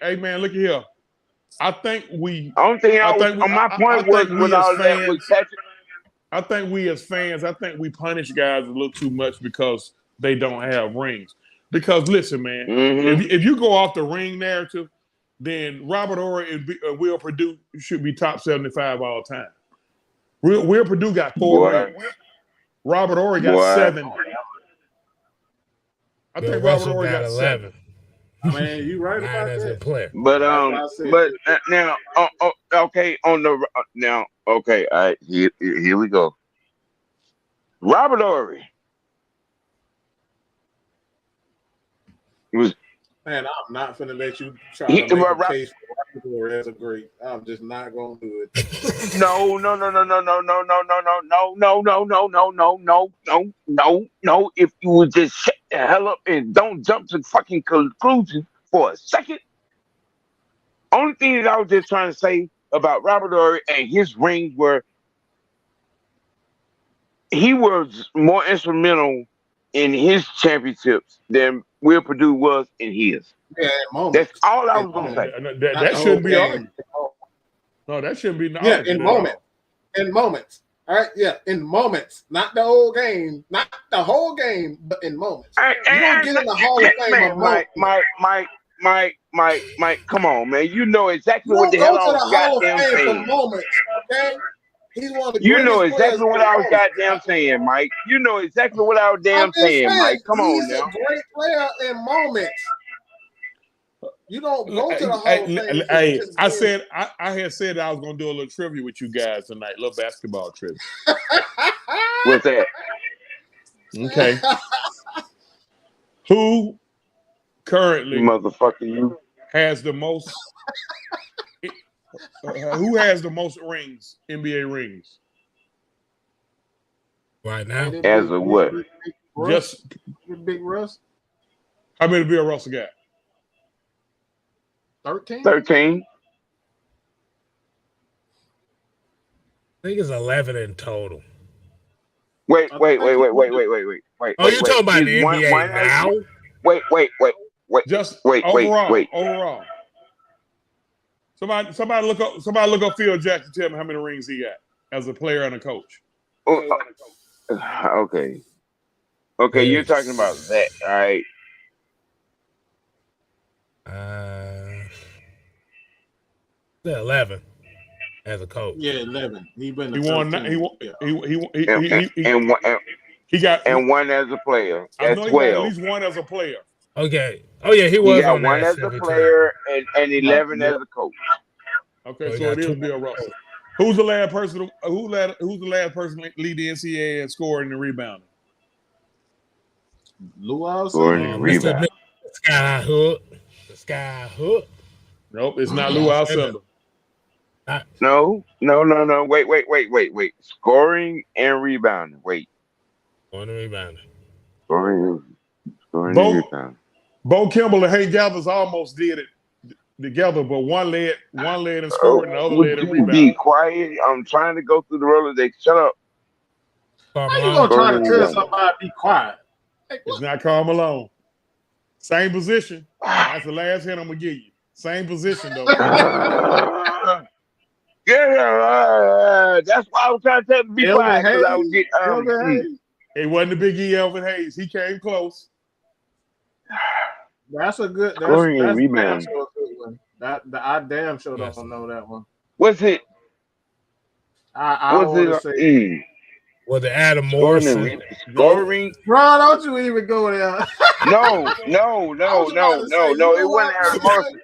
Hey man, look at here. I think we. My point was with all that with Patrick. I think we as fans, we punish guys a little too much because they don't have rings. Because listen, man, if you go off the ring narrative, then Robert Horry and Will Perdue should be top 75 all time. Will Perdue got 4 rings. Robert Horry got 7. I think Robert Horry got 11. I mean, you right about that. Player. But now, okay, okay, all right, here we go. Robert Horry was. Man, I'm not finna let you try to make a case for Robert Horry as a great. I'm just not gonna do it. No. If you would just shut the hell up and don't jump to fucking conclusions for a second. Only thing that I was just trying to say about Robert Ory and his rings were he was more instrumental in his championships than Will Purdue was in his. Yeah, in That's moments. all I In was gonna moments. say. That Not the shouldn't whole be game. argued. No, that shouldn't be Yeah, argued in at all. moments. In moments. All right, yeah, in moments, not the whole game, not the whole game, but in moments. You don't get in the Hall of Fame a Man, Mike, come on, man. You know exactly You what don't the hell go I to the was Hall of goddamn Fame for saying. moments, okay? He's one of the You know greatest players exactly what in I was moments. goddamn saying, Mike. You know exactly what I was I'm damn just saying, Mike. saying, Come on he's a now. great player in moments. You don't go to the Hall of Fame for Hey, just I being. said I had said I was gonna do a little trivia with you guys tonight, little basketball trivia. What's that? Okay. Who currently Motherfucker, you. has the most who has the most rings, NBA rings? Right now, As a what? Just Big Russ, how many Bill Russell got? 13. 13. I think it's 11 in total. Wait. Oh, you talking about the Is NBA now? Wait. Just Wait. overall. Somebody look up Phil Jackson. Tell me how many rings he got as a player and a coach. Okay, you're talking about that, all right? The 11 as a coach. Yeah, 11. He been He to won. 13. He got And one as a player. I That's know he got at 12. least one as a player. Okay. Oh yeah, he He was got on one that as a 70 player and 11 as a coach. Okay, So he so got it is two Bill more. Russell. Who's the last person? Who's the last person to lead the NCAA in scoring and rebounding? Lou Alcindor. Scoring and rebound. Sky Hook. The Sky Hook. Nope, it's not Lou Alcindor. No. Wait. Scoring and rebounding. Wait. On the rebounding. Scoring and rebounding. Bo Kimball and Hank Gathers almost did it together, but one led in scoring and the other led in Would you rebounding. be quiet? I'm trying to go through the Rolodex. Shut up. How you gonna try to tell somebody to be quiet? It's not Karl Malone. Same position. That's the last hint I'm gonna give you. Same position though. Yeah, that's why I was trying to tell them to be quiet because I would get It wasn't the Big E Elvin Hayes. He came close. That's a good. Scoring and That's rebound. damn sure a good one. I damn sure don't know that one. What's it? I want to say. Was it Adam Morrison? Scoring. Bro, don't you even go there. No. It wasn't Adam Morrison.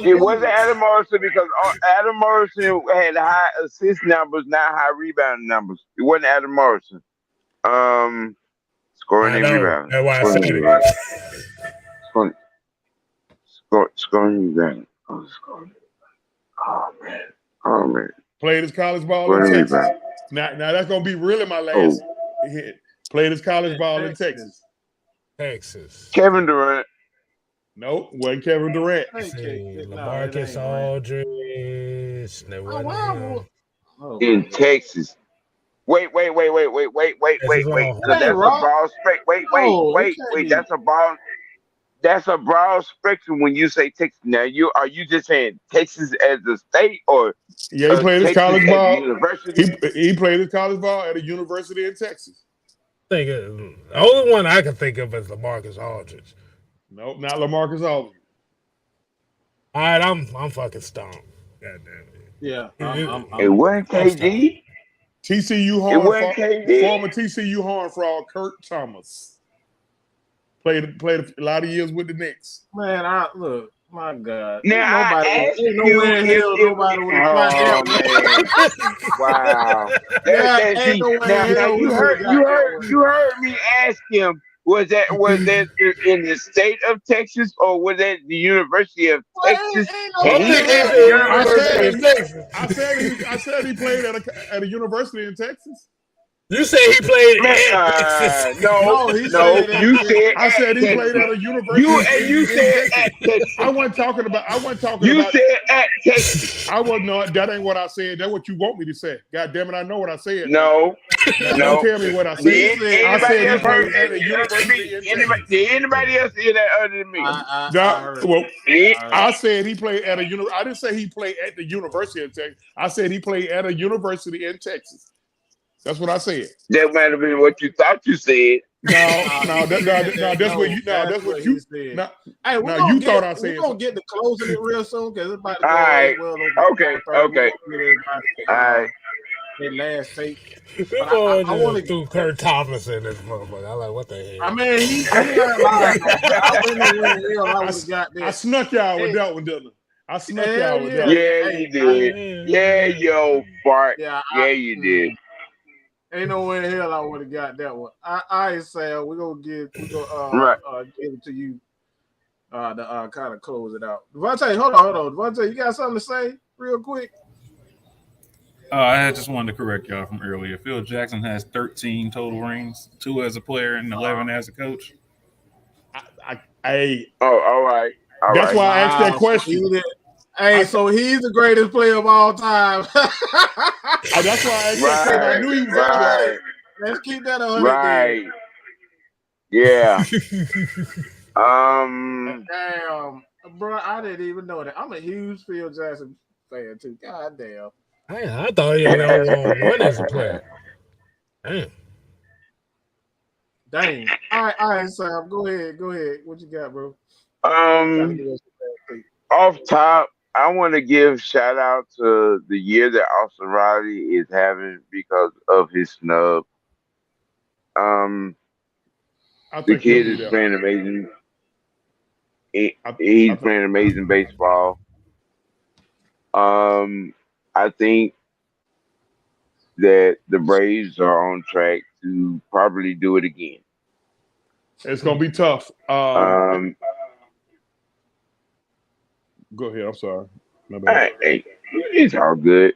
It wasn't Adam Morrison because Adam Morrison had high assist numbers, not high rebound numbers. It wasn't Adam Morrison. Scoring and rebound. That's why I said it. Scoring and rebound. Oh man. Played his college ball in Texas. Now that's gonna be really my last hit. Played his college ball in Texas. Kevin Durant. Nope, wasn't Kevin Durant. LaMarcus Aldridge. In Texas. Wait. That's a broad spectrum. Wait. That's a broad spectrum when you say Texas. Now, are you just saying Texas as a state or? Yeah, he played his college ball. University? He played his college ball at a university in Texas. The only one I can think of is LaMarcus Aldridge. Nope, not LaMarcus Aldridge. All right, I'm fucking stumped. God damn it. Yeah, it wasn't KD. TCU Horn. Former TCU Horn Frog Kurt Thomas. Played a lot of years with the Knicks. Man, look, my God. Now ain't nobody in hell nobody would have Wow. You heard me ask him, was that in the state of Texas or was that the University of Texas? I said he played at a university in Texas. You say he played Man, at Texas. No, he said that you shit. said I said he at played at a Texas. university You in said Texas. at Texas. I wasn't talking You about. said at Texas. I was not. That ain't what I said. That's what you want me to say. God damn it, I know what I said. No, Now, don't no. tell me what I said. He said, I Anybody said he else heard played at a that other than university me? in Texas. Did anybody else hear that other than me? I heard. Well, Yeah. I said he played at a I didn't say he played at the University of Texas. I said he played at a university in Texas. That's what I said. That might have been what you thought you said. That's what you. That's what he said. Now, Hey, you thought I said. We're going to get to closing it real soon because it's about to go All right. as well. Okay. All right. Their last tape. That boy just threw Kurt Thomas in this motherfucker. I'm like, what the hell? I mean, he not lying. I wouldn't know when the hell I would have got I that. snuck y'all with that one, didn't I? I snuck Hell y'all with yeah. that one. Yeah, you did. Yeah, yo, Bart. Yeah, Yeah, you did. Ain't no way in hell I would have got that one. I say we're gonna give give it to you to kind of close it out. Devontae, hold on. Devontae, you got something to say real quick? I just wanted to correct y'all from earlier. Phil Jackson has 13 total rings, 2 as a player and 11 as a coach. All right. That's why I asked that question. So he's the greatest player of all time. That's why I asked that question. I knew he was out there. Let's keep that 100. Right. Yeah. Damn, bro, I didn't even know that. I'm a huge Phil Jackson fan too. God damn. I thought he had only one as a player. Dang. All right, Sam. Go ahead. What you got, bro? Off top, I want to give shout out to the year that Austin Riley is having because of his snub. The kid is playing amazing. He's playing amazing baseball. I think that the Braves are on track to probably do it again. It's gonna be tough. Go ahead. I'm sorry. My bad. It's all good.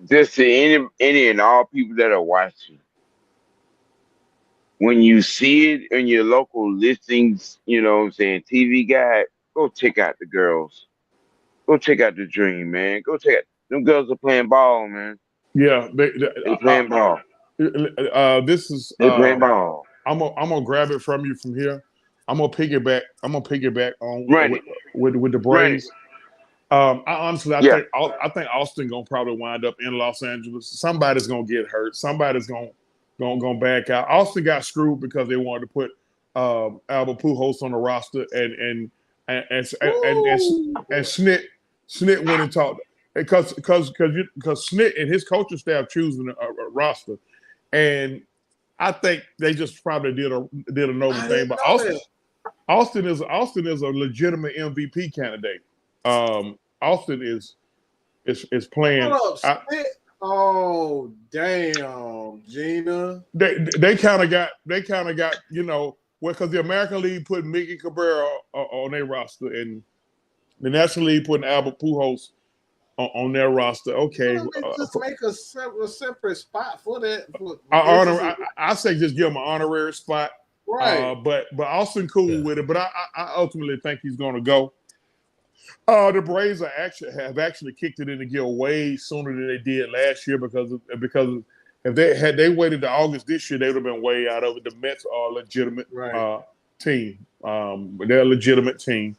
Just to any and all people that are watching, when you see it in your local listings, you know what I'm saying, TV guide, go check out the girls. Go check out the Dream, man. Go check out. Them girls are playing ball, man. Yeah, they playing ball. This is they playing ball. I'm gonna grab it from you from here. I'm gonna piggyback on with the Braves. I think Austin gonna probably wind up in Los Angeles. Somebody's gonna get hurt. Somebody's gonna back out. Austin got screwed because they wanted to put Albert Pujols on the roster and Snit went and talked because Snit and his coaching staff choosing a roster, and I think they just probably did a noble thing. But Austin is a legitimate MVP candidate. Austin is playing. Oh damn, Gina. They kind of got because the American League put Miggy Cabrera on their roster and the National League putting Albert Pujols on their roster. Okay, just make a separate spot for that. I say just give him an honorary spot. Right. But Austin cool with it. But I ultimately think he's going to go. The Braves have actually kicked it into gear way sooner than they did last year because if they waited to August this year, they would have been way out of it. The Mets are a legitimate team. They're a legitimate team.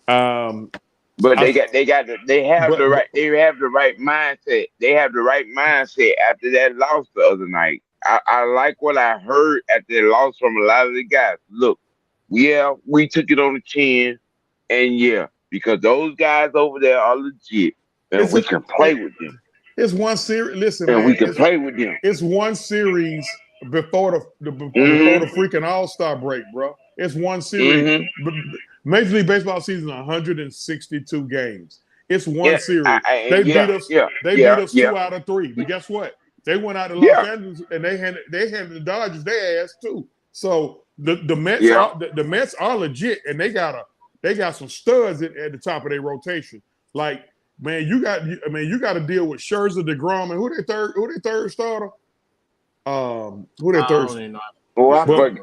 But they have the right mindset. They have the right mindset after that loss the other night. I like what I heard after the loss from a lot of the guys. Look, we took it on the chin, and because those guys over there are legit, and we can play with them. It's one series. Listen, and man, we can play with them. It's one series before the freaking All-Star break, bro. It's one series. Major League Baseball season 162 games. It's one series. They beat us. They beat us 2 out of 3. But guess what? They went out to Los Angeles and they handed the Dodgers their ass too. So the Mets are legit, and they got some studs at the top of their rotation. Like man, you got to deal with Scherzer, DeGrom, and who their third starter? Who their I third? don't even know. Oh, I But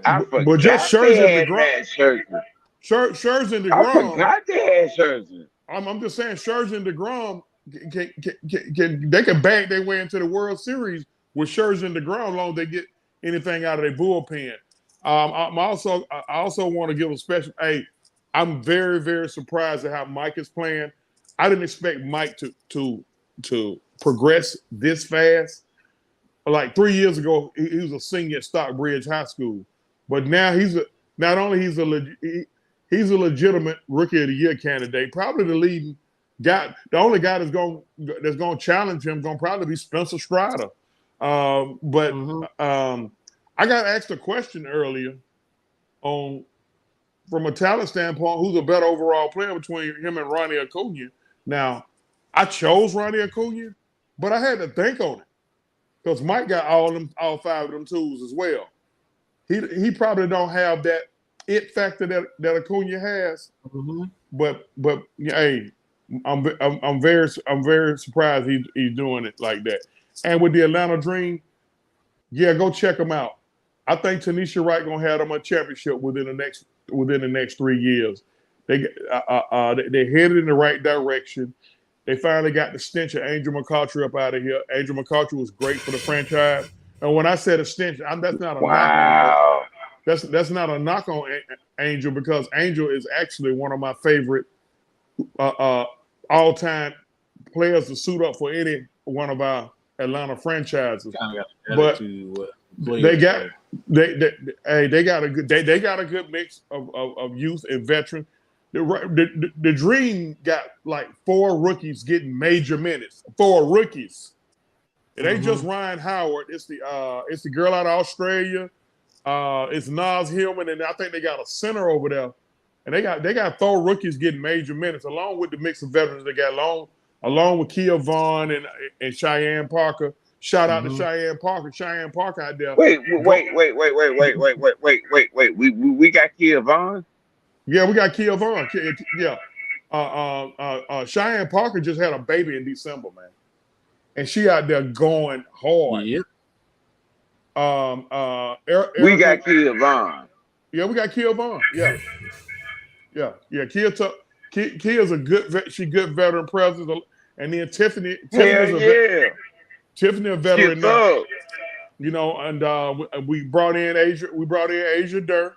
forgot just they Scherzer and had DeGrom. Matt Scherzer. Scherzer and I DeGrom. forgot they had Scherzer. I'm just saying, Scherzer and DeGrom they can bag their way into the World Series with Scherzer and DeGrom, as long as they get anything out of their bullpen. I also want to give a special. Hey, I'm very, very surprised at how Mike is playing. I didn't expect Mike to progress this fast. Like 3 years ago, he was a senior at Stockbridge High School, but now he's a legitimate Rookie of the Year candidate. Probably the leading guy. The only guy that's going to challenge him going to probably be Spencer Strider. I got asked a question earlier from a talent standpoint, who's a better overall player between him and Ronnie Acuna. Now, I chose Ronnie Acuna, but I had to think on it because Mike got all five of them tools as well. He probably don't have that it factor that Acuna has, but hey, I'm very surprised he's doing it like that. And with the Atlanta Dream, yeah, go check them out. I think Tanisha Wright gonna have them a championship within the next 3 years. They're headed in the right direction. They finally got the stench of Angel McCautry up out of here. Angel McCautry was great for the franchise. And when I said a stench, that's not a knock on. That's not a knock on Angel, because Angel is actually one of my favorite all-time players to suit up for any one of our Atlanta franchises. But they got a good mix of youth and veteran. The Dream got like 4 rookies getting major minutes. 4 rookies. It ain't just Ryan Howard. It's the girl out of Australia. It's Nas Hillman, and I think they got a center over there. And they got 4 rookies getting major minutes, along with the mix of veterans they got along with Kia Vaughn and Cheyenne Parker. Shout out to Cheyenne Parker. Cheyenne Parker out there. Wait. We got Kia Vaughn? Yeah, we got Kia Vaughn. Yeah. Cheyenne Parker just had a baby in December, man. And she out there going hard. Yep. We got Kia Vaughn. Yeah, we got Kia Vaughn. Yeah. Kia's a good veteran presence. And then Tiffany a veteran now. You know, and we brought in Asia Durr.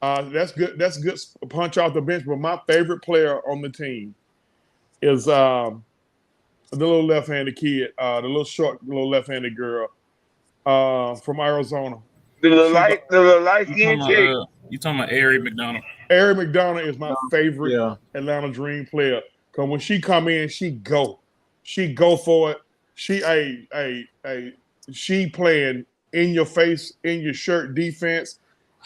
That's good. That's good punch off the bench. But my favorite player on the team is the little left-handed kid, the little short, little left-handed girl from Arizona. The little light-skinned chick. You talking about Ari McDonald? Ari McDonald is my favorite Atlanta Dream player. Cause when she come in, she go for it. She playing in your face, in your shirt defense.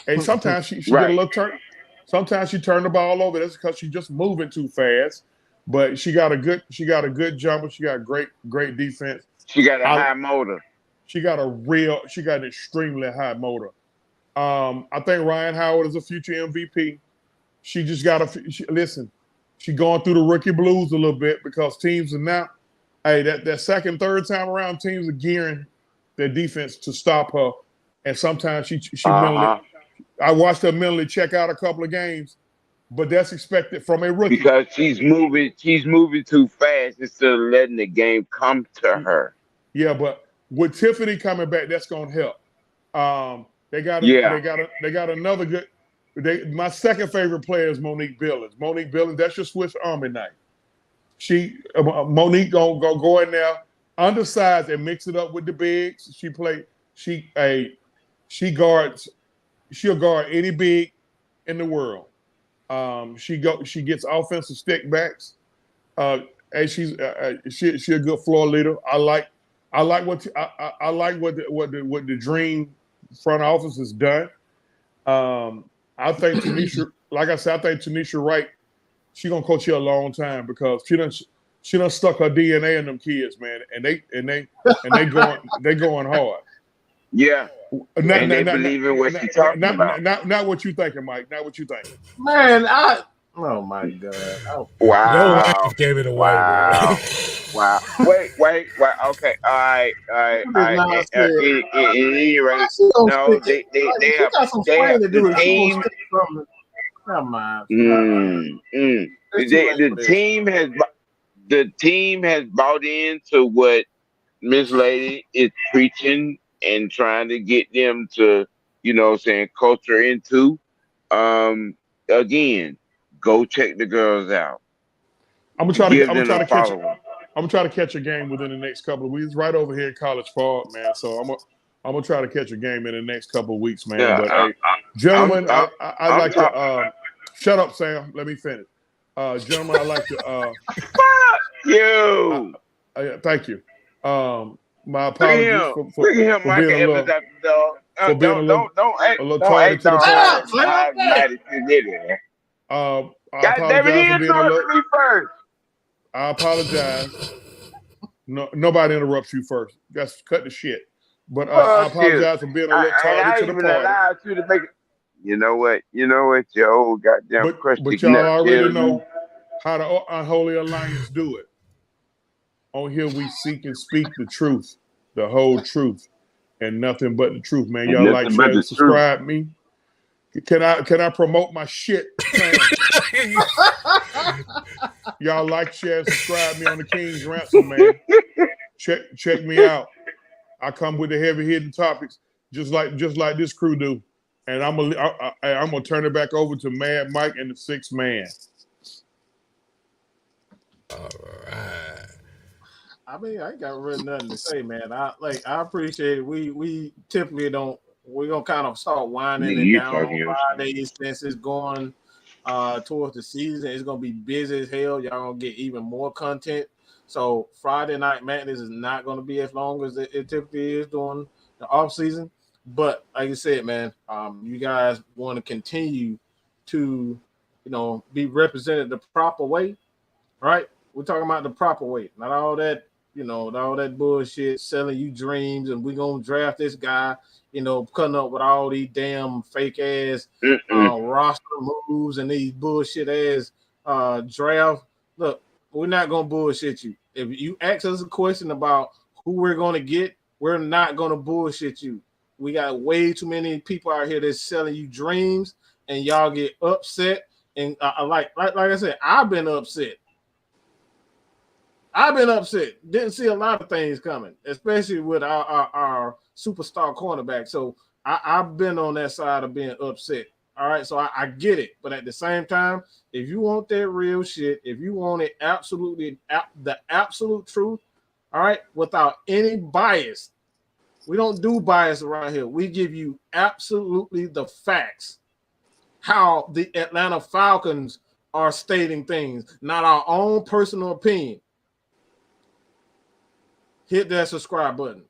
And sometimes she get a little turn. Sometimes she turn the ball over. That's because she's just moving too fast. But she got a good jumper. She got great defense. She got a high motor. She got an extremely high motor. I think Ryan Howard is a future MVP. She just got listen. She going through the rookie blues a little bit because teams are now, that second, third time around, teams are gearing their defense to stop her. And sometimes she mentally, I watched her mentally check out a couple of games, but that's expected from a rookie. Because she's moving too fast instead of letting the game come to her. Yeah, but with Tiffany coming back, that's gonna help. They got another good. My second favorite player is Monique Billings. Monique Billings, that's your Swiss Army knife. Monique gonna go in there undersized and mix it up with the bigs. She'll guard any big in the world. She gets offensive stick backs. And she's a good floor leader. I like what the Dream front office has done. I think Tanisha, like I said, Tanisha Wright, she's gonna coach you a long time because she done stuck her DNA in them kids, man, and they going hard. Yeah. They believe in what she's talking about. Not what you thinking, Mike. Not what you thinking. Man, Oh my God! Oh, Your Wow. wife gave it away, Wow. bro. Wow. Wait. Okay. All right. you did not say. At any rate, She gonna no, stick it. they Like, she have, got some explaining to the do. If she gonna team. stick something. Never mind. It's too late The for this. team has bought into what Miss Lady is preaching and trying to get them to, culture into. Um, Again, go check the girls out. Give I'm gonna them try a to catch. follow. I'm gonna try to catch a game within the next couple of weeks. Right over here in College Park, man. So I'm gonna try to catch a game in the next couple of weeks, man. Yeah, But hey, I'm, gentlemen, I'm, I'd I'm like to talking. shut up, Sam. Let me finish. Gentlemen, I'd like to Fuck you. thank you. My Look at apologies him. Look at him, for being Michael a Evans little after the dog. a little Don't tardy act to the all Shut party. up, Slim. mad if you did it. I God damn it, apologize he for being a little. interrupted me first. I apologize. No, nobody interrupts you first. That's cut the shit. But I Fuck you. apologize for being a little And tardy I to the even party. allowed you to make it. You know what? Your old goddamn crusty But y'all nut already tells know you. how the Unholy Alliance do it. On here we seek and speak the truth, the whole truth, and nothing but the truth, man. And Y'all like, nothing but share, the and truth. subscribe me. Can I promote my shit, Sam? Y'all like, share, and subscribe me on the King's Ransom, man. Check me out. I come with the heavy hitting topics, just like this crew do. And I'm gonna turn it back over to Mad Mike and the Sixth Man. All right. I mean, I ain't got really nothing to say, man. I appreciate it. We typically don't. We're gonna kind of start winding Nigga, it you down talking on your shit. Fridays since it's going towards the season. It's gonna be busy as hell. Y'all gonna get even more content. So Friday Night Madness is not gonna be as long as it typically is during the off season. But like I said, man, you guys want to continue to, be represented the proper way, right? We're talking about the proper way, not all that, all that bullshit selling you dreams and we gonna draft this guy, cutting up with all these damn fake ass roster moves and these bullshit ass draft. Look, we're not gonna bullshit you. If you ask us a question about who we're gonna get, we're not gonna bullshit you. We got way too many people out here that's selling you dreams, and y'all get upset. And like I said, I've been upset. Didn't see a lot of things coming, especially with our superstar cornerback. So I've been on that side of being upset. All right, so I get it, but at the same time, if you want that real shit, if you want it absolutely the absolute truth, all right, without any bias, we don't do bias around here. We give you absolutely the facts, how the Atlanta Falcons are stating things, not our own personal opinion. Hit that subscribe button.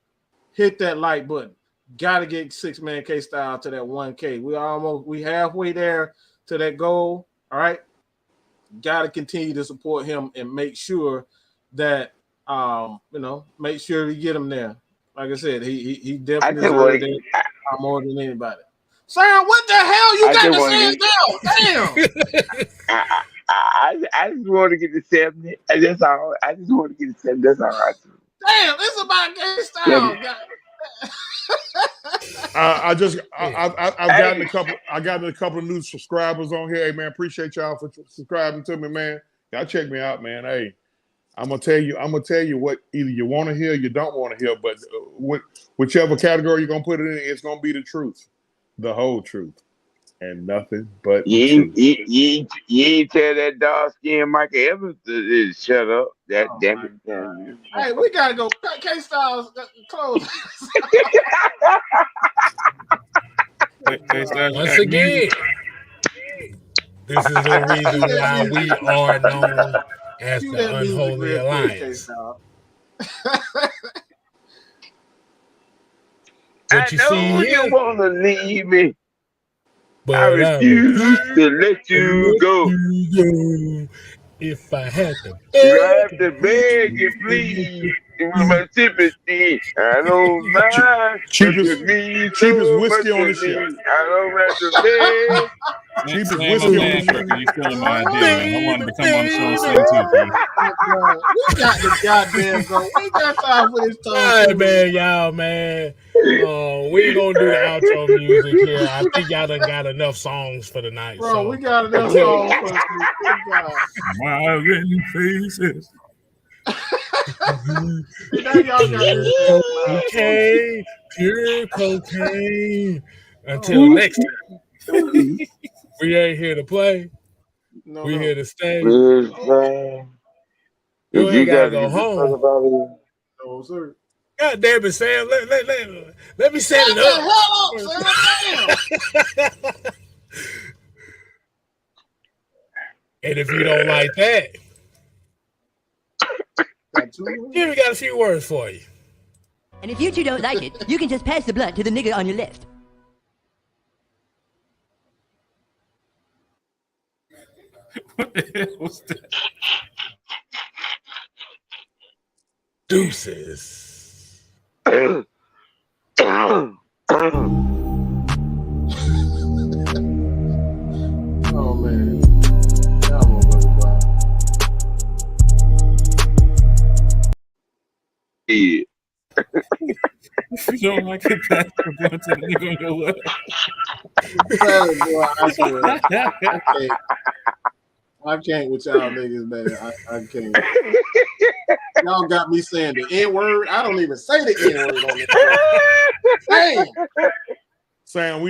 Hit that like button. Got to get Six Man K Style to that 1K. We halfway there to that goal. All right. Got to continue to support him and make sure that make sure we get him there. Like I said, he I definitely just want deserves to. it more than anybody. Sam, what the hell you I got just to want say to. now? Damn. I just want to get the 70. And that's all. I just want to get the 70. That's all right. Damn, it's about K Yeah. Style. I've gotten a couple. I got a couple of new subscribers on here. Hey man, appreciate y'all for subscribing to me, man. Y'all check me out, man. Hey, I'm gonna tell you what either you want to hear, or you don't want to hear, but whichever category you're gonna put it in, it's gonna be the truth, the whole truth, and nothing but the truth. You ain't tell that dog skin Michael Evans to shut up. That Oh damn my it. God. Hey, we gotta go. K Styles close. Once again, this is the reason why we are known as Cue the that music Unholy real quick, K Alliance. Styles. What I you see know you here, want to leave me. but I I refuse to let you let go. you go. If I had to If I have beg, to beg and plead my sympathy. I don't mind. Cheapest whiskey on the ship. I don't recommend. Cheapest Sam, my whiskey on man, the ship. Kirk, you stealing my idea, man. I wanted to come on the show and sing too, bro. We got the goddamn go. We got time for this All right, time. man, y'all, man. We ain't gonna do the outro music here. I think y'all done got enough songs for the night. Bro, so. we got enough songs for this. Smiling faces. Now y'all got this shit. Cocaine, pure cocaine. Until next time. We ain't here to play. No, We no. here to stay. If You ain't gotta go get the home. fuck about it. No, sir. God damn it, Sam. Let me set it up. And if you don't like that, here we got a few words for you. And if you two don't like it, you can just pass the blunt to the nigga on your left. What the hell was that? Deuces. Oh man. Y'all motherfuckers, Yeah. If you don't like it, pass the blunt to the nigga on your left. boy, I swear. I can't with y'all niggas, man. I can't. Y'all got me saying the N-word. I don't even say the N-word on this. Damn. Sam,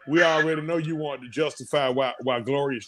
we already know you wanted to justify why Glorious